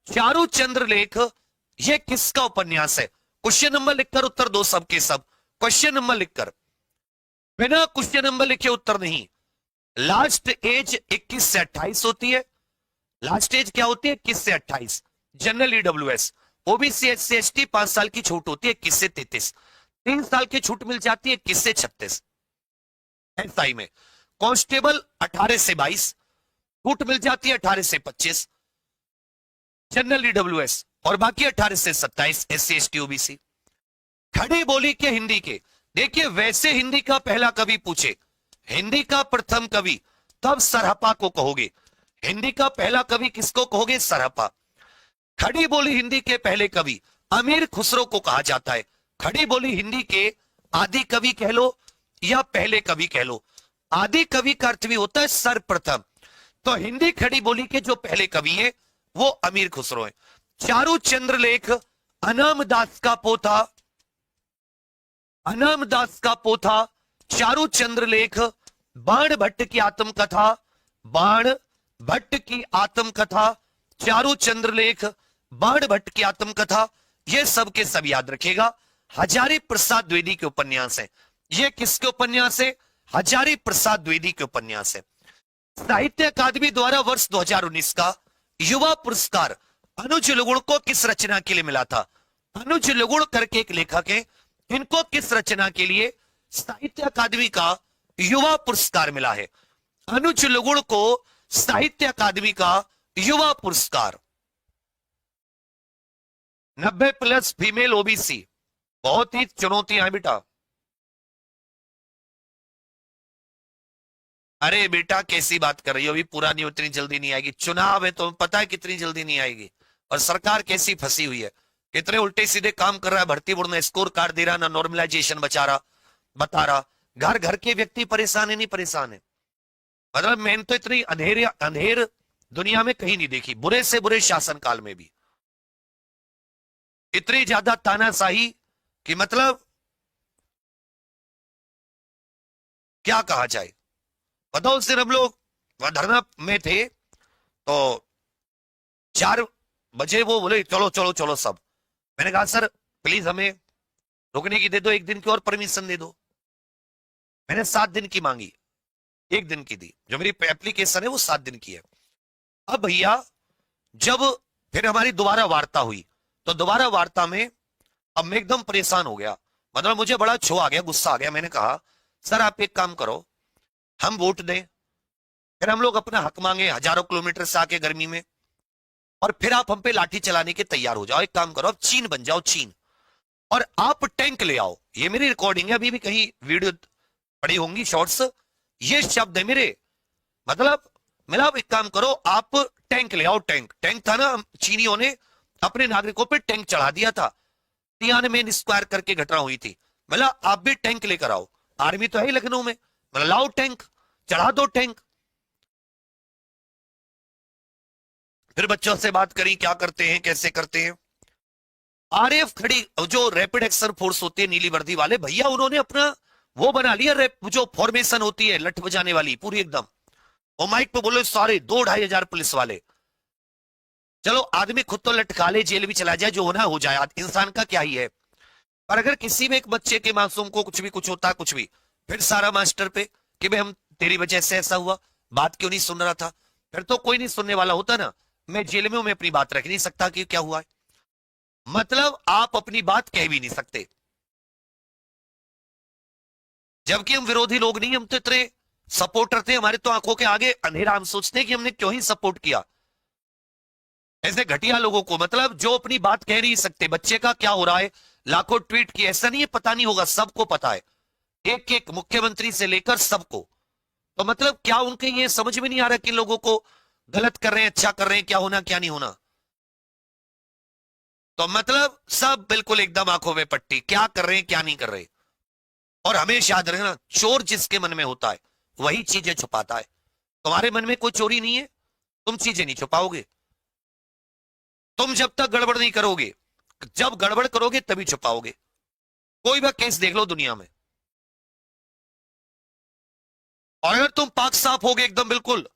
चारू चंद्रलेख यह किसका उपन्यास है? क्वेश्चन नंबर लिखकर उत्तर दो सबके सब। क्वेश्चन नंबर लिखकर, बिना क्वेश्चन नंबर लिखे उत्तर नहीं। लास्ट एज 21 से 28 होती है। लास्ट एज क्या होती है? 21 से 28। General EWS, OBC, SC, ST 5 साल की छूट होती है 21 से 33। 3 साल की छूट मिल जाती है 21 से 36। एसआई में कांस्टेबल 18 से 22, छूट मिल जाती है 18 से 25। जनरल ईडब्ल्यूएस और बाकी 18 से 27 एससी, एसटी, ओबीसी। खड़ी बोली के हिंदी के, देखिए वैसे हिंदी का पहला कवि पूछे, हिंदी का प्रथम कवि, तब सरहपा को कहोगे। हिंदी का पहला कवि किसको कहोगे? सरहपा। खड़ी बोली हिंदी के पहले कवि अमीर खुसरो को कहा जाता है। खड़ी बोली हिंदी के आदि कवि कह लो या पहले कवि कह लो। आदि कवि का अर्थ भी होता है सर्वप्रथम। तो हिंदी खड़ी बोली के जो पहले कवि है वो अमीर खुसरो है। चारू चंद्रलेख अनामदास का पोथा, अनामदास का पोथा, चारू चंद्रलेख, बाण भट्ट की आत्मकथा, बाण भट्ट की आत्मकथा, चारू चंद्रलेख, बाण भट्ट की आत्मकथा, ये सब के सब याद रखेगा हजारी प्रसाद द्विवेदी के उपन्यास है। ये किसके उपन्यास है? हजारी प्रसाद द्विवेदी के उपन्यास है। साहित्य अकादमी द्वारा वर्ष 2019 का युवा पुरस्कार अनुज लुगुण को किस रचना के लिए मिला था? अनुज लुगुण करके एक लेखक है, इनको किस रचना के लिए साहित्य अकादमी का युवा पुरस्कार मिला है? अनुज लुगुण को साहित्य अकादमी का युवा पुरस्कार। 90+ फीमेल ओबीसी, बहुत ही चुनौतियां हैं बेटा। अरे बेटा कैसी बात कर रही हो, अभी पूरा नहीं, उतनी जल्दी नहीं आएगी, चुनाव है तो पता है कितनी जल्दी नहीं आएगी। और सरकार कैसी फंसी हुई है, कितने उल्टे सीधे काम कर रहा है, भर्ती बोर्ड में स्कोर कार्ड दे रहा, ना नॉर्मलाइजेशन बता रहा। घर घर के व्यक्ति परेशान है, नहीं परेशान है। मतलब मैंने तो इतनी अंधेर दुनिया में कहीं नहीं देखी, बुरे से बुरे शासन काल में भी इतनी ज्यादा तानाशाही कि मतलब क्या कहा जाए। बताओ, उस दिन हम लोग वहां धरना में थे तो 4 बजे वो बोले चलो चलो चलो सब। मैंने कहा सर प्लीज हमें रुकने की दे दो, 1 दिन की और परमिशन दे दो। मैंने 7 दिन की मांगी, 1 दिन की दी, जो मेरी एप्लीकेशन है वो 7 दिन की है। अब भैया जब फिर हमारी दोबारा वार्ता हुई तो दोबारा वार्ता में अब मैं एकदम परेशान हो गया, मतलब मुझे बड़ा छो आ गया, गुस्सा आ गया। मैंने कहा सर आप एक काम करो, हम वोट दें, फिर हम लोग अपना हक मांगे हजारों किलोमीटर से आके गर्मी में, और फिर आप हम पे लाठी चलाने के तैयार हो जाओ। एक काम करो, आप चीन बन जाओ, चीन, और आप टैंक ले आओ। ये मेरी रिकॉर्डिंग है, अभी भी कहीं वीडियो पड़ी होंगी शॉर्ट्स, ये शब्द है मेरे। मतलब एक काम करो, आप टैंक ले आओ। टैंक था ना, चीनियों ने अपने नागरिकों पे टैंक चढ़ा दिया था, तियानमेन स्क्वायर करके घटना हुई थी। मतलब आप भी टैंक लेकर आओ, आर्मी तो है ही लखनऊ में, मतलब लाओ टैंक, चढ़ा दो टैंक। फिर बच्चों से बात करी, क्या करते हैं कैसे करते हैं। आरएफ खड़ी, जो रैपिड एक्शन फोर्स होती है नीली वर्दी वाले भैया, उन्होंने अपना वो बना लिया, जो फॉर्मेशन होती है लठ बजाने वाली पूरी एकदम, और माइक पे बोले सारे 2-2,500 पुलिस वाले। चलो आदमी खुद तो लटका ले, जेल भी चला जाए, जो होना हो जाए, इंसान का क्या ही है। पर अगर किसी में एक बच्चे के मासूम को कुछ भी कुछ होता है, कुछ भी, फिर सारा मास्टर पे कि भाई हम तेरी वजह से ऐसा हुआ, बात क्यों नहीं सुन रहा था। फिर तो कोई नहीं सुनने वाला होता ना, मैं जेल में हूं, मैं अपनी बात रख नहीं सकता कि क्या हुआ है। मतलब आप अपनी बात कह भी नहीं सकते, जबकि हम विरोधी लोग नहीं, हम तो इतने सपोर्टर थे, हमारे तो आंखों के आगे अंधेरा, हम सोचते कि हमने क्यों ही सपोर्ट किया ऐसे घटिया लोगों को, मतलब जो अपनी बात कह नहीं सकते। बच्चे का क्या हो रहा है, लाखों ट्वीट किए, ऐसा नहीं है पता नहीं होगा, सबको पता है, एक एक मुख्यमंत्री से लेकर सबको। तो मतलब क्या उनके ये समझ में नहीं आ रहा कि लोगों को गलत कर रहे हैं, अच्छा कर रहे हैं, क्या होना क्या नहीं होना। तो मतलब सब बिल्कुल एकदम आंखों में पट्टी, क्या कर रहे हैं क्या नहीं कर रहे। और हमेशा याद रखना, चोर जिसके मन में होता है वही चीजें छुपाता है। तुम्हारे मन में कोई चोरी नहीं है, तुम चीजें नहीं छुपाओगे। तुम जब तक गड़बड़ नहीं करोगे, जब गड़बड़ करोगे तभी छुपाओगे। कोई भी केस देख लो दुनिया में, और अगर तुम पाक साफ होगे एकदम बिल्कुल,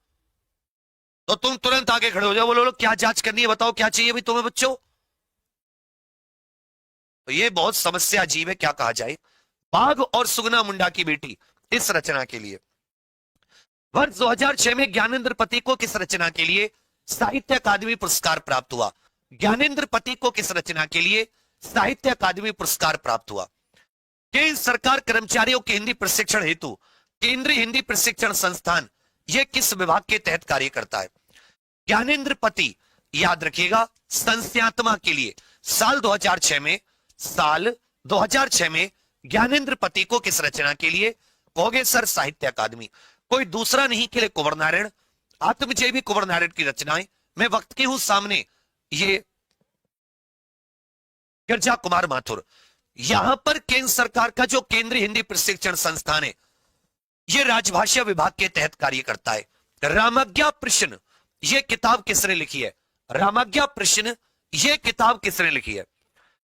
तो तुम तुरंत आगे खड़े हो जाओ, बोलो क्या जांच करनी है, बताओ क्या चाहिए भाई तुम्हें बच्चों। तो ये बहुत समस्या अजीब है, क्या कहा जाए। बाघ और सुगना मुंडा की बेटी इस रचना के लिए वर्ष 2006 में ज्ञानेंद्र पति को किस रचना के लिए साहित्य अकादमी पुरस्कार प्राप्त हुआ। ज्ञानेंद्र पति को किस रचना के लिए साहित्य अकादमी पुरस्कार प्राप्त हुआ। केंद्र सरकार कर्मचारियों के हिंदी प्रशिक्षण हेतु केंद्रीय हिंदी प्रशिक्षण संस्थान यह किस विभाग के तहत कार्य करता है। ज्ञानेंद्र पति, याद रखिएगा, संस्यात्मा के लिए साल 2006 में ज्ञानेंद्र पति को किस रचना के लिए कहोगे सर साहित्य अकादमी। कोई दूसरा नहीं के लिए कुंवर नारायण, आत्मजयी कुंवर नारायण की रचनाएं। मैं वक्त के हूं सामने, ये गिरजा कुमार माथुर। यहां पर केंद्र सरकार का जो केंद्रीय हिंदी प्रशिक्षण संस्थान है, यह राजभाषा विभाग के तहत कार्य करता है। रामज्ञा प्रश्न, यह किताब किसने लिखी है। रामज्ञा प्रश्न, यह किताब किसने लिखी है।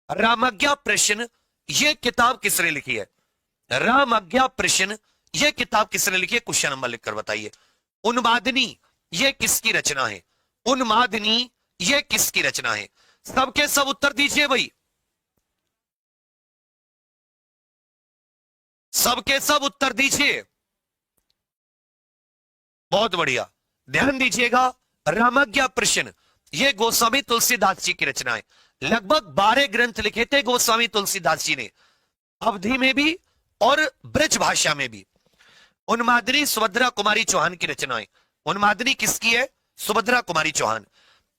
रामज्ञा प्रश्न, यह किताब किसने लिखी है। रामज्ञा प्रश्न, यह किताब किसने लिखी है, क्वेश्चन नंबर लिखकर बताइए। उन्मादनी, यह किसकी रचना है। उन्मादनी, यह किसकी रचना है। सबके सब उत्तर दीजिए भाई, सबके सब उत्तर दीजिए। बहुत बढ़िया, ध्यान दीजिएगा। रामज्ञा प्रश्न, यह गोस्वामी तुलसीदास जी की रचना है। लगभग 12 ग्रंथ लिखे थे गोस्वामी तुलसीदास जी ने, अवधि में भी और ब्रज भाषा में भी। उन्मादनी सुभद्रा कुमारी चौहान की रचना है। उन्मादनी किसकी है, सुभद्रा कुमारी चौहान।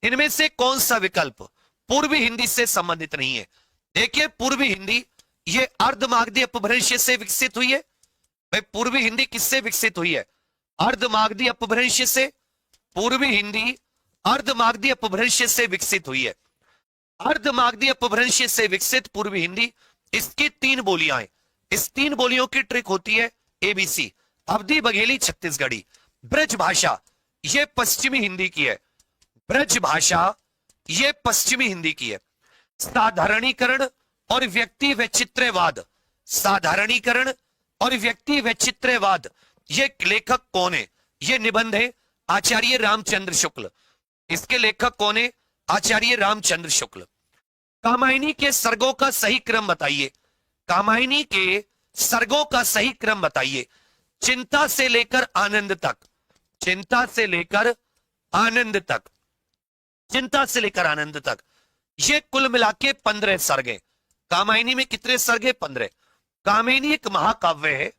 इनमें से कौन सा विकल्प पूर्वी हिंदी से संबंधित नहीं है। देखिए पूर्वी हिंदी ये अर्धमागधी अपभ्रंश से विकसित हुई है। भाई पूर्वी हिंदी किससे विकसित हुई है? अर्धमागधी अपभ्रंश से। पूर्वी हिंदी अर्धमागधी अपभ्रंश से विकसित हुई है। अर्धमागधी अपभ्रंश से विकसित पूर्वी हिंदी, इसकी 3 बोलियां हैं। इस 3 बोलियों की ट्रिक होती है ABC, अवधी, बघेली, छत्तीसगढ़ी। ब्रज भाषा ये पश्चिमी हिंदी की है। ब्रज भाषा ये पश्चिमी हिंदी की है। साधारणीकरण और व्यक्ति वैचित्र्यवाद, साधारणीकरण और व्यक्ति वैचित्र्यवाद, ये लेखक कौन है? ये निबंध है आचार्य रामचंद्र शुक्ल। इसके लेखक कौन है? आचार्य रामचंद्र शुक्ल। कामायनी के सर्गों का सही क्रम बताइए। कामायनी के सर्गों का सही क्रम बताइए। चिंता से लेकर आनंद तक, चिंता से लेकर आनंद तक, चिंता से लेकर आनंद तक, ये कुल मिला के 15 सर्ग हैं। कामायनी में कितने सर्ग हैं? 15। कामायनी एक महाकाव्य है,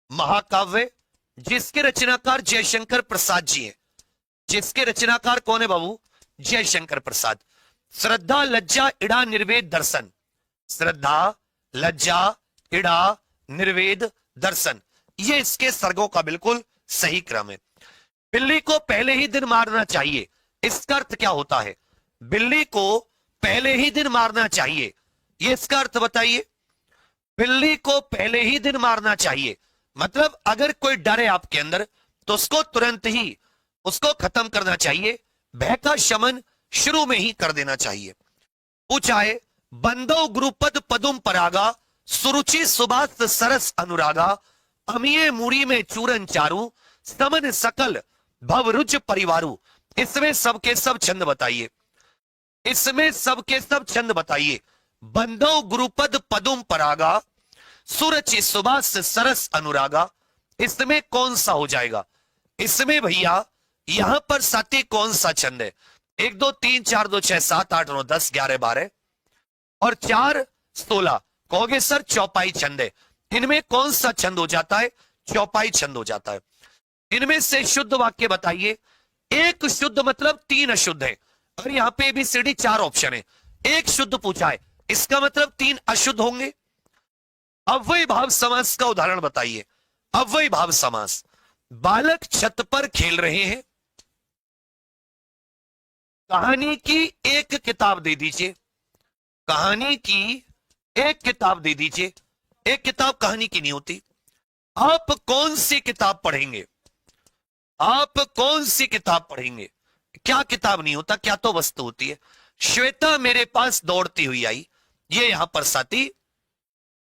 महाकाव्य, जिसके रचनाकार जयशंकर प्रसाद जी हैं। जिसके रचनाकार कौन है बाबू? जयशंकर प्रसाद। श्रद्धा, लज्जा, इड़ा, निर्वेद, दर्शन। श्रद्धा, लज्जा, इड़ा, निर्वेद, दर्शन, ये इसके सर्गों का बिल्कुल सही क्रम है। बिल्ली को पहले ही दिन मारना चाहिए, इसका अर्थ क्या होता है? बिल्ली को पहले ही दिन मारना चाहिए, ये इसका अर्थ बताइए। बिल्ली को पहले ही दिन मारना चाहिए मतलब अगर कोई डर है आपके अंदर तो उसको तुरंत ही उसको खत्म करना चाहिए। भय का शमन शुरू में ही कर देना चाहिए। पूछा है, बंदो गुरुपद पदुम परागा, सुरुचि सुबास सरस अनुरागा, अमीय मूरी में चूरन चारू, समन सकल भवरुच परिवारू। इसमें सबके सब छंद बताइए। इसमें सबके सब छंद बताइए। बंदो गुरुपद पदुम परागा, सुरुचि सुबास सरस अनुरागा, इसमें कौन सा हो जाएगा? इसमें भैया यहां पर साथी कौन सा छंद है? 1 2 3 4 2 6 7 8 9 10 11 12 और 4 16, कहोगे सर चौपाई छंद है। इनमें कौन सा छंद हो जाता है? चौपाई छंद हो जाता है। इनमें से शुद्ध वाक्य बताइए। एक शुद्ध मतलब 3 अशुद्ध है और यहाँ पे ABCD 4 ऑप्शन है। एक शुद्ध पूछा है, इसका मतलब 3 अशुद्ध होंगे। अव्ययी भाव समास का उदाहरण बताइए। अव्ययी भाव समास, बालक छत पर खेल रहे हैं, कहानी की एक किताब दे दीजिए। कहानी की एक किताब दे दीजिए। एक किताब कहानी की नहीं होती। आप कौन सी किताब पढ़ेंगे? आप कौन सी किताब पढ़ेंगे? क्या किताब नहीं होता, क्या तो वस्तु होती है। श्वेता मेरे पास दौड़ती हुई आई, ये यहां पर साथी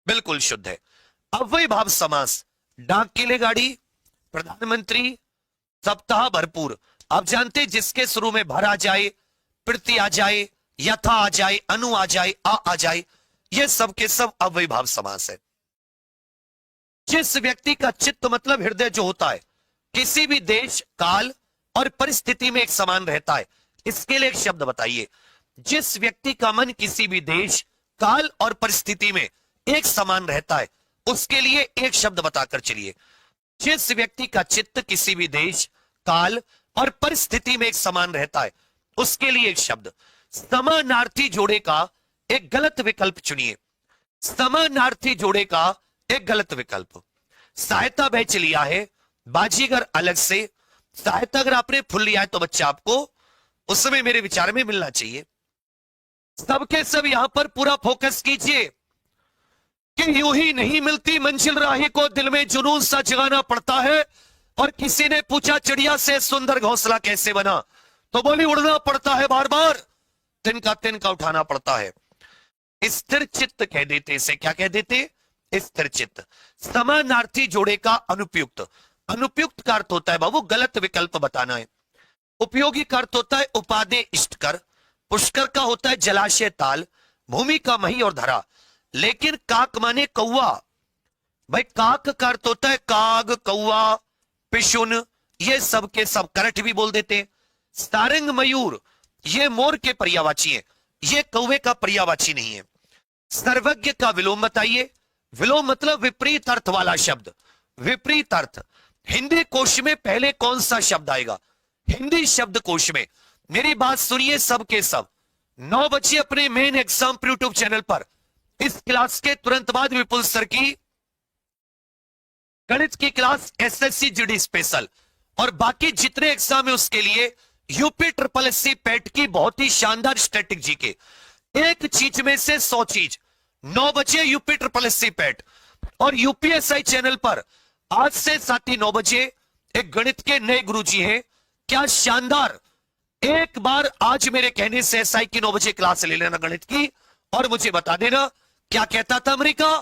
बिल्कुल शुद्ध है। अव्ययी भाव समास, डाक के लिए गाड़ी, प्रधानमंत्री, सप्ताह, भरपूर। आप जानते जिसके शुरू में भर आ जाए, प्रति आ जाए, यथा आ जाए, अनु आ जाए, आ जाए, ये सब के सब अव्ययी भाव समास है। जिस व्यक्ति का चित्त मतलब हृदय जो होता है किसी भी देश, काल और परिस्थिति में एक समान रहता है, इसके लिए एक शब्द बताइए। जिस व्यक्ति का मन किसी भी देश, काल और परिस्थिति में एक समान रहता है उसके लिए एक शब्द बताकर चलिए। जिस व्यक्ति का चित्त किसी भी देश, काल और परिस्थिति में एक समान रहता है उसके लिए एक शब्द। समानार्थी जोड़े का एक गलत विकल्प चुनिए। समानार्थी जोड़े का एक गलत विकल्प। सहायता बैच लिया है, बाजीगर अलग से। सहायता अगर आपने फुल लिया है तो बच्चा आपको उस समय मेरे विचार में मिलना चाहिए। सबके सब यहां पर पूरा फोकस कीजिए कि यूं ही नहीं मिलती मंजिल, राही को दिल में जुनून सा जगाना पड़ता है। और किसी ने पूछा चिड़िया से सुंदर घोंसला कैसे बना, तो बोली उड़ना पड़ता है, बार बार तिनका उठाना पड़ता है। स्थिर चित्त कह देते इसे, क्या कह देते? स्थिर चित्त। समानार्थी जोड़े का अनुपयुक्त। अनुपयुक्त का अर्थ होता है बाबू गलत विकल्प बताना है। उपयोगी का अर्थ होता है उपादेय इष्टकर। पुष्कर का होता है जलाशय, ताल। भूमि का मही और धरा। लेकिन काक माने कौआ। भाई काक का अर्थ होता है काग, कौआ, पिशुन, ये सब के सब करठ भी बोल देते हैं। सारंग, मयूर, ये मोर के पर्यायवाची है, ये कौवे का पर्यायवाची नहीं है। सर्वज्ञ का विलोम बताइए। विलोम मतलब विपरीत अर्थ वाला शब्द। विपरीत अर्थ हिंदी कोश में पहले कौन सा शब्द आएगा? हिंदी शब्द कोश में, मेरी बात सुनिए सब के सब, 9 बजे अपने मेन एग्जाम पर यूट्यूब चैनल पर इस क्लास के तुरंत बाद विपुल सर की गणित की क्लास एसएससी जीडी स्पेशल और बाकी जितने एग्जाम है उसके लिए यूपी ट्रिपल एससी पेट की बहुत ही शानदार स्ट्रेटेजी के एक चीज में से 100 चीज 9 बजे यूपी ट्रिपल एससी पेट और यूपीएसआई चैनल पर आज से साथ ही 9 बजे एक गणित के नए गुरुजी हैं। क्या शानदार, एक बार आज मेरे कहने से एसआई की 9 बजे क्लास ले लेना गणित की और मुझे बता देना क्या कहता था अमेरिका,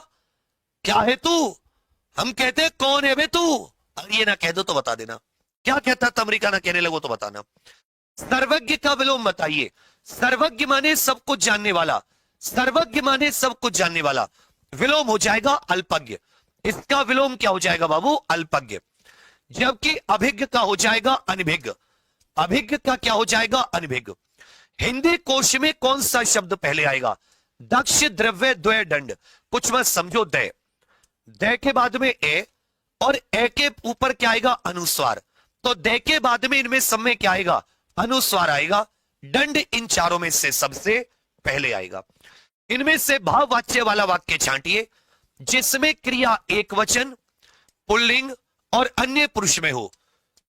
क्या है तू, हम कहते कौन है बे तू, अगर ये ना कह दो तो बता देना क्या कहता था अमेरिका, ना कहने लगो तो बताना। सर्वज्ञ का विलोम बताइए। सर्वज्ञ माने सब कुछ जानने वाला, सर्वज्ञ माने सब कुछ जानने वाला, विलोम हो जाएगा अल्पज्ञ। इसका विलोम क्या हो जाएगा बाबू, अल्पज्ञ। जबकि अभिज्ञ का हो जाएगा अनभिज्ञ, अभिज्ञ का क्या हो जाएगा, अनभिज्ञ। हिंदी कोश में कौन सा शब्द पहले आएगा, दक्ष द्रव्य द्वय दंड, कुछ मत समझो, दय, दय के बाद में ए और ए के ऊपर क्या आएगा, अनुस्वार, तो दय के बाद में इनमें सब में क्या आएगा, अनुस्वार आएगा। दंड इन चारों में से सबसे पहले आएगा। इनमें से भाववाच्य वाला वाक्य छांटिए जिसमें क्रिया एक वचन, पुल्लिंग और अन्य पुरुष में हो।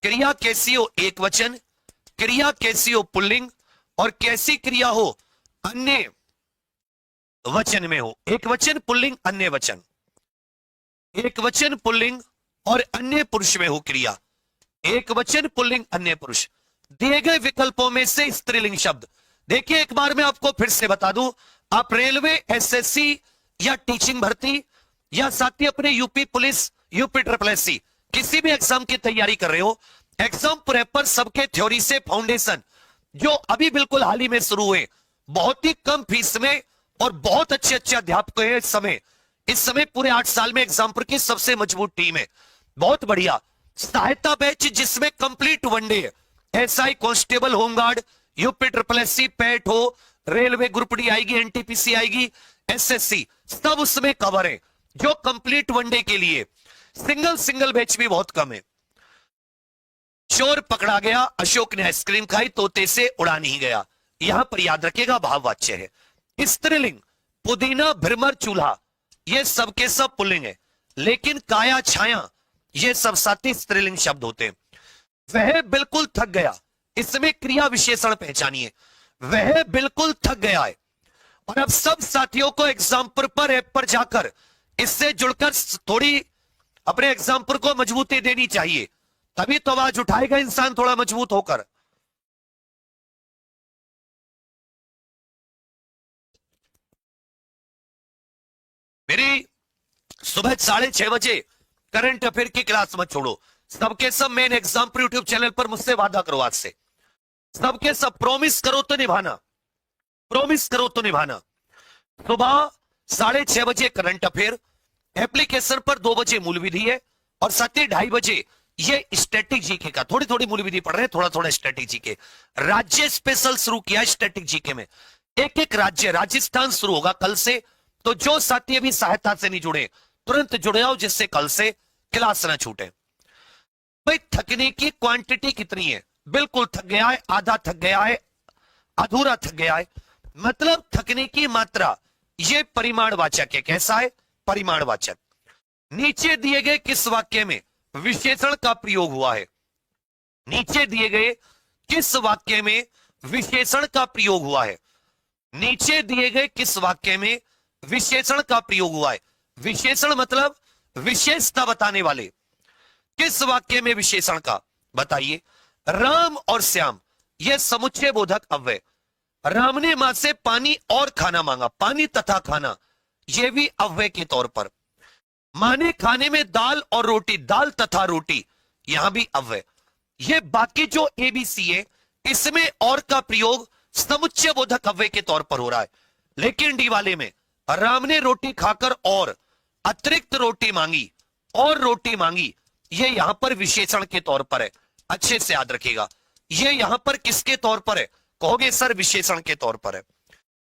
क्रिया कैसी हो, एक वचन, क्रिया कैसी हो, पुल्लिंग, और कैसी क्रिया हो, अन्य वचन में हो। एक वचन, पुल्लिंग, अन्य वचन, एक वचन, पुल्लिंग और अन्य पुरुष में हो क्रिया, एक वचन, पुल्लिंग, अन्य पुरुष। दिए गए विकल्पों में से स्त्रीलिंग शब्द देखिए, एक बार मैं आपको फिर से बता दूं, आप रेलवे, एसएससी या टीचिंग भर्ती या साथ ही अपने UP police, UP triple SC किसी भी एग्जाम की तैयारी कर रहे हो, एग्जाम प्रेप पर सबके थ्योरी से फाउंडेशन जो अभी बिल्कुल हाल ही में शुरू हुए, बहुत ही कम फीस में और बहुत अच्छे अच्छे अध्यापक हैं इस समय पूरे 8 साल में एग्जाम्पल की सबसे मजबूत टीम है, बहुत बढ़िया सहायता बैच जिसमें कंप्लीट वनडे है। SI, constable, home guard, UP triple SC, PAT हो, रेलवे ग्रुप डी आएगी, एनटीपीसी आएगी, एसएससी, सब उसमें कवर है जो कंप्लीट वनडे के लिए। सिंगल बैच भी बहुत कम है। चोर पकड़ा गया, अशोक ने आइसक्रीम खाई, तोते से उड़ा नहीं गया, यहां पर याद रखेगा भाववाच्य है। स्त्रीलिंग पुदीना, भ्रमर, चूल्हा, ये सब के सब पुल्लिंग है, लेकिन काया, छाया, ये सब साथी स्त्रीलिंग शब्द होते हैं। वह बिल्कुल थक गया, इसमें क्रिया विशेषण पहचानिए, वह बिल्कुल थक गया है। और अब सब साथियों को एग्जाम्पल पर ऐप पर जाकर इससे जुड़कर थोड़ी अपने एग्जाम्पल को मजबूती देनी चाहिए, तभी तो आवाज उठाएगा इंसान थोड़ा मजबूत होकर। मेरी सुबह 6:30 बजे करंट अफेयर की क्लास मत छोड़ो, सबके सब मेन एग्जाम पर यूट्यूब चैनल पर मुझसे वादा करो, आज से सबके सब प्रॉमिस करो तो निभाना, प्रॉमिस करो तो निभाना। सुबह 6:30 बजे करंट अफेयर, एप्लीकेशन पर 2 बजे मूल विधि है और 2:30 बजे ये स्टैटिक जीके का, थोड़ी थोड़ी मूल विधि पढ़ रहे हैं, थोड़ा थोड़ा स्टैटिक जीके। राज्य स्पेशल शुरू किया स्टैटिक जीके में, एक एक राज्य, राजस्थान शुरू होगा कल से, तो जो साथी अभी सहायता से नहीं जुड़े तुरंत जुड़े आओ जिससे कल से क्लास ना छूटे। भाई थकने की क्वांटिटी कितनी है, बिल्कुल थक गया है, आधा थक गया है, अधूरा थक गया है, मतलब थकने की मात्रा, ये परिमाणवाचक है। कैसा है, परिमाणवाचक। नीचे दिए गए किस वाक्य में विशेषण का प्रयोग हुआ है, नीचे दिए गए किस वाक्य में विशेषण का प्रयोग हुआ है, नीचे दिए गए किस वाक्य में विशेषण का प्रयोग हुआ है। विशेषण मतलब विशेषता बताने वाले, किस वाक्य में विशेषण का बताइए। राम और श्याम ये समुच्चय बोधक अव्यय, राम ने मां से पानी और खाना मांगा, पानी तथा खाना ये भी अव्यय के तौर पर। मां ने खाने में दाल और रोटी, दाल तथा रोटी यहां भी अव्यय। ये बाकी जो एबीसी है इसमें और का प्रयोग समुच्चय बोधक अव्यय के तौर पर हो रहा है, लेकिन डी वाले में राम ने रोटी खाकर और अतिरिक्त रोटी मांगी और रोटी मांगी, ये यहां पर विशेषण के तौर पर है, अच्छे से याद रखिएगा। ये यहां पर किसके तौर पर है, कहोगे सर विशेषण के तौर पर है।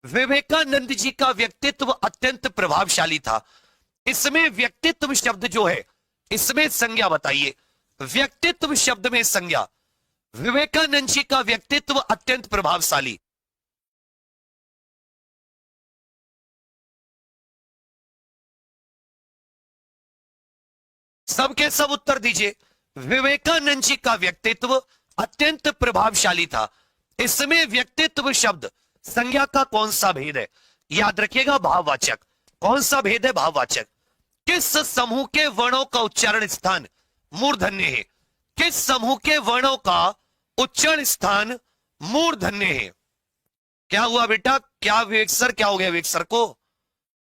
विवेकानंद जी का व्यक्तित्व अत्यंत प्रभावशाली था, इसमें व्यक्तित्व शब्द जो है इसमें संज्ञा बताइए, व्यक्तित्व शब्द में संज्ञा। विवेकानंद जी का व्यक्तित्व अत्यंत प्रभावशाली, सबके सब उत्तर दीजिए। विवेकानंद जी का व्यक्तित्व अत्यंत प्रभावशाली था। इसमें व्यक्तित्व शब्द संज्ञा का कौन सा भेद है? याद रखिएगा, भाववाचक। कौन सा भेद है? भाववाचक। किस समूह के वर्णों का उच्चारण स्थान मूर्धन्य है? किस समूह के वर्णों का उच्चारण स्थान मूर्धन्य है? क्या हुआ बेटा? क्या विवेक सर, क्या हो गया विवेक सर को?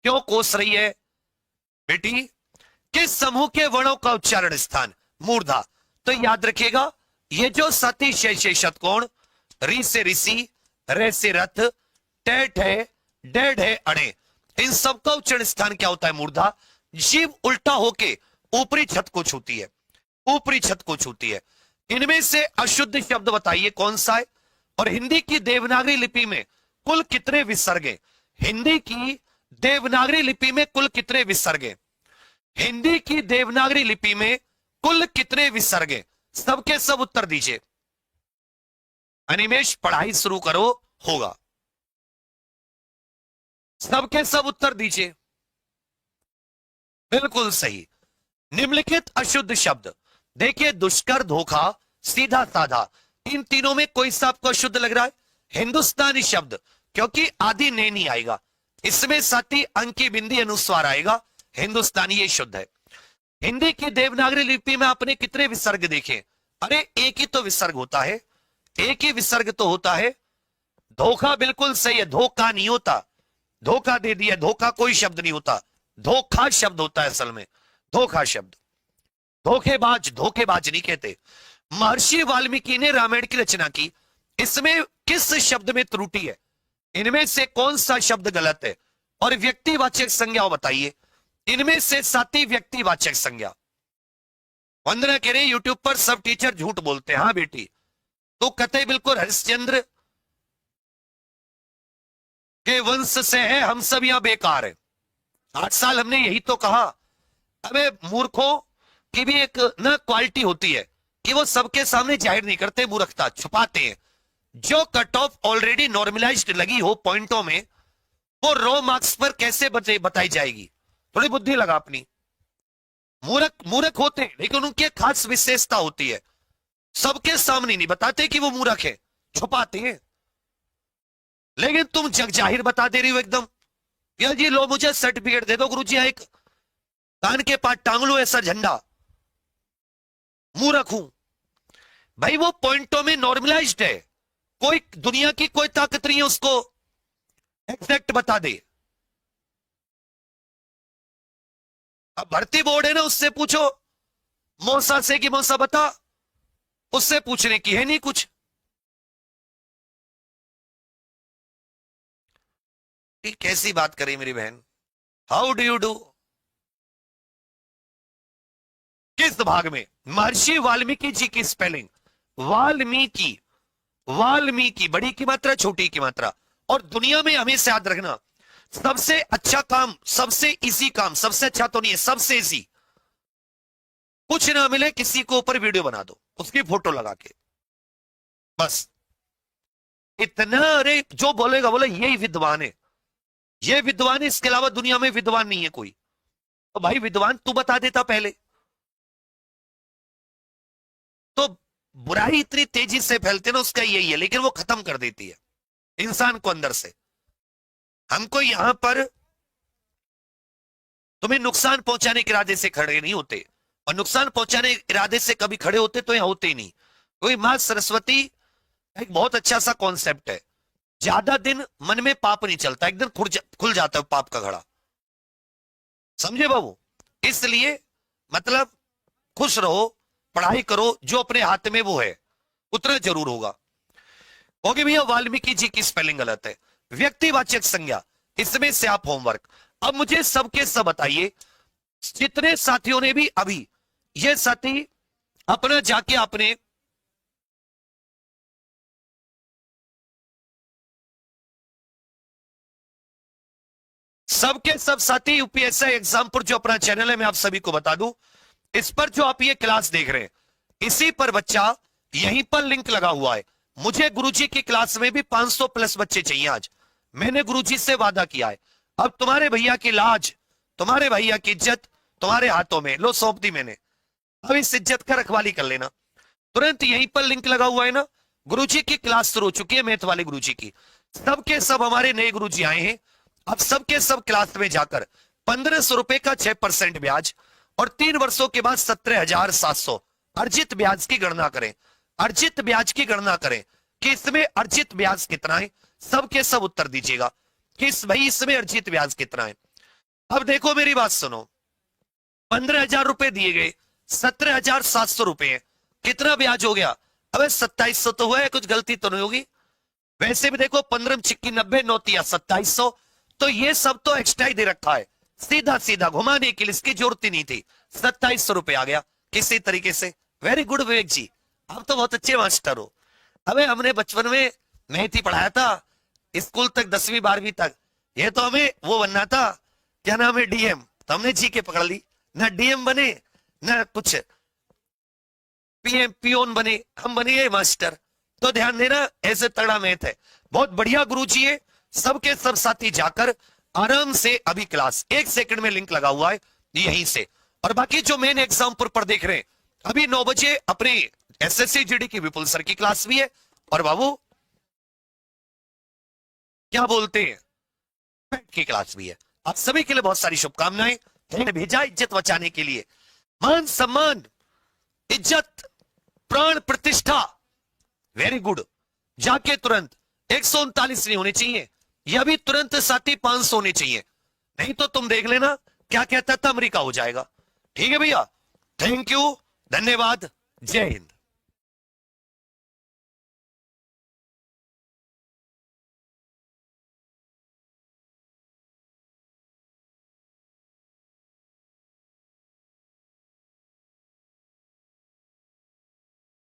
क्यों कोस रही है बेटी? किस समूह के वर्णों का उच्चारण स्थान मूर्धा? तो याद रखिएगा, ये जो सती शेषे षटकोण, री से ऋषि, रे से रथ, टेट है, डेढ़ है, अणे, इन सबका उच्चारण स्थान क्या होता है? मूर्धा। जीव उल्टा होके ऊपरी छत को छूती है, ऊपरी छत को छूती है। इनमें से अशुद्ध शब्द बताइए कौन सा है? और हिंदी की देवनागरी लिपि में कुल कितने विसर्ग हैं? हिंदी की देवनागरी लिपि में कुल कितने विसर्ग हैं? हिंदी की देवनागरी लिपि में कुल कितने विसर्ग हैं? सबके सब उत्तर दीजिए। अनिमेश पढ़ाई शुरू करो, होगा। सबके सब उत्तर दीजिए। बिल्कुल सही। निम्नलिखित अशुद्ध शब्द देखिए, दुष्कर, धोखा, सीधा साधा, इन तीनों में कोई सा आपको अशुद्ध लग रहा है? हिंदुस्तानी शब्द, क्योंकि आदि ने नहीं आएगा, इसमें साथी अंकी बिंदी अनुस्वार आएगा। हिंदुस्तानी ये शुद्ध है। हिंदी की देवनागरी लिपि में आपने कितने विसर्ग देखे? अरे एक ही तो विसर्ग होता है, एक ही विसर्ग तो होता है। धोखा बिल्कुल सही है, धोखा नहीं होता। धोखा दे दिया, धोखा कोई शब्द नहीं होता, धोखा शब्द होता है असल में, धोखा शब्द। धोखेबाज, धोखेबाज नहीं कहते। महर्षि वाल्मीकि ने रामायण की रचना की, इसमें किस शब्द में त्रुटि है? इनमें से कौन सा शब्द गलत है? और व्यक्तिवाचक संज्ञा बताइए। इनमें से साती व्यक्तिवाचक संज्ञा। वंदना कह रहे यूट्यूब पर सब टीचर झूठ बोलते हैं। हाँ बेटी, तो कतई बिल्कुल हरिश्चंद्र के वंश से है, हम सब यहां बेकार है। 8 साल हमने यही तो कहा। अबे मूर्खों की भी एक ना क्वालिटी होती है कि वो सबके सामने जाहिर नहीं करते, मूर्खता छुपाते हैं। जो कट ऑफ ऑलरेडी नॉर्मलाइज्ड लगी हो पॉइंटों में, वो रो मार्क्स पर कैसे बताई जाएगी? थोड़ी बुद्धि लगा अपनी। मूर्ख मूर्ख होते हैं, लेकिन उनकी एक खास विशेषता होती है, सबके सामने नहीं बताते कि वो मूर्ख है, छुपाते हैं। लेकिन तुम जग जाहिर बता दे रही हो एकदम। यार जी लो मुझे सर्टिफिकेट दे दो गुरुजी, एक कान के पास टांग लो ऐसा झंडा, मूर्ख हूं। भाई वो पॉइंटों में नॉर्मलाइज्ड है, कोई दुनिया की कोई ताकत नहीं है उसको एग्जैक्ट बता दे। अब भर्ती बोर्ड है ना, उससे पूछो मौसा से कि मौसा बता, उससे पूछने की है नहीं कुछ। कैसी बात करी मेरी बहन? How do you do? किस भाग में? महर्षि वाल्मीकि जी की स्पेलिंग वाल्मीकि, वाल्मीकि बड़ी की मात्रा छोटी की मात्रा। और दुनिया में हमेशा याद रखना, सबसे अच्छा काम, सबसे इजी काम, सबसे अच्छा तो नहीं है, सबसे इजी, कुछ ना मिले किसी को ऊपर वीडियो बना दो उसकी फोटो लगा के, बस इतना। अरे जो बोलेगा बोले यही विद्वान है, ये विद्वान है, इसके अलावा दुनिया में विद्वान नहीं है कोई। तो भाई विद्वान तू बता देता पहले। तो बुराई इतनी तेजी से फैलती ना, उसका यही है, लेकिन वो खत्म कर देती है इंसान को अंदर से। हमको यहां पर तुम्हें नुकसान पहुंचाने के इरादे से खड़े नहीं होते, और नुकसान पहुंचाने के इरादे से कभी खड़े होते तो यहां होते ही नहीं। कोई मां सरस्वती एक बहुत अच्छा सा कॉन्सेप्ट है, ज्यादा दिन मन में पाप नहीं चलता, एक दिन खुल जाता है पाप का घड़ा, समझे बाबू? इसलिए मतलब खुश रहो, पढ़ाई करो, जो अपने हाथ में वो है उतना जरूर होगा। ओके भैया, वाल्मीकि जी की स्पेलिंग गलत है। व्यक्तिवाचक संज्ञा, इसमें से आप होमवर्क। अब मुझे सबके सब बताइए, जितने साथियों ने भी अभी ये साथी अपना जाके आपने सबके सब साथी यूपीएससी एग्जाम पर जो अपना चैनल है, मैं आप सभी को बता दूं, इस पर जो आप ये क्लास देख रहे हैं, इसी पर बच्चा यहीं पर लिंक लगा हुआ है। मुझे गुरुजी की क्लास में भी 500 प्लस बच्चे चाहिए आज, मैंने गुरुजी से वादा किया है। अब तुम्हारे भैया की लाज, तुम्हारे भैया की इज्जत तुम्हारे हाथों में, लो सौंप दी मैंने। अब इस इज्जत का रखवाली कर लेना। तुरंत यहीं पर लिंक लगा हुआ है ना, गुरुजी की क्लास शुरू हो चुकी है, मैथ वाले गुरुजी की। सबके सब हमारे नए गुरुजी आए हैं। अब सबके सब क्लास में जाकर 1500 रुपए का 6% ब्याज और 3 वर्षों के बाद 17,700 अर्जित ब्याज की गणना करें। अर्जित ब्याज की गणना करें कि इसमें अर्जित ब्याज कितना है। सबके सब उत्तर दीजिएगा कि भाई इसमें अर्जित ब्याज कितना है। अब देखो मेरी बात सुनो, 15,000 रुपए दिए गए, 17,700 रुपए है, कितना ब्याज हो गया? अबे 2700 तो हुआ है, कुछ गलती तो नहीं होगी। वैसे भी देखो 15 चिक्की 90 9 2700, तो ये सब तो एक्स्ट्रा ही दे रखा है, सीधा सीधा घुमाने के लिए इसकी जरूरत ही नहीं थी। 2700 रुपए आ गया किसी तरीके से। वेरी गुड विवेक जी, आप तो बहुत अच्छे मास्टर हो। अबे हमने बचपन में मैथ ही पढ़ाया था, स्कूल तक 10वीं 12वीं तक। ये तो हमें वो बनना था, क्या नाम है, डीएम। तो हमने जी के पकड़ ली, ना डीएम बने ना कुछ पीएम पियोन बने, हम बने ये मास्टर। तो ध्यान देना, ऐसे तगड़ा मैथ है, बहुत बढ़िया गुरुजी है। सबके सब साथी जाकर आराम से अभी क्लास 1 सेकंड में लिंक लगा हुआ है यहीं से। और बाकी जो मेन एग्जाम पर देख रहे हैं, अभी 9 बजे अपने एसएससी जीडी की विपुल सर की क्लास भी है। और बाबू क्या बोलते हैं, पैट की क्लास भी है। आप सभी के लिए बहुत सारी शुभकामनाएं। मैंने भेजा इज्जत बचाने के लिए, मान सम्मान इज्जत प्राण प्रतिष्ठा, वेरी गुड। जाके तुरंत 139 नहीं होने चाहिए, यह भी तुरंत साथी 500 होने चाहिए, नहीं तो तुम देख लेना क्या कहता था, अमेरिका हो जाएगा। ठीक है भैया, थैंक यू, धन्यवाद, जय हिंद।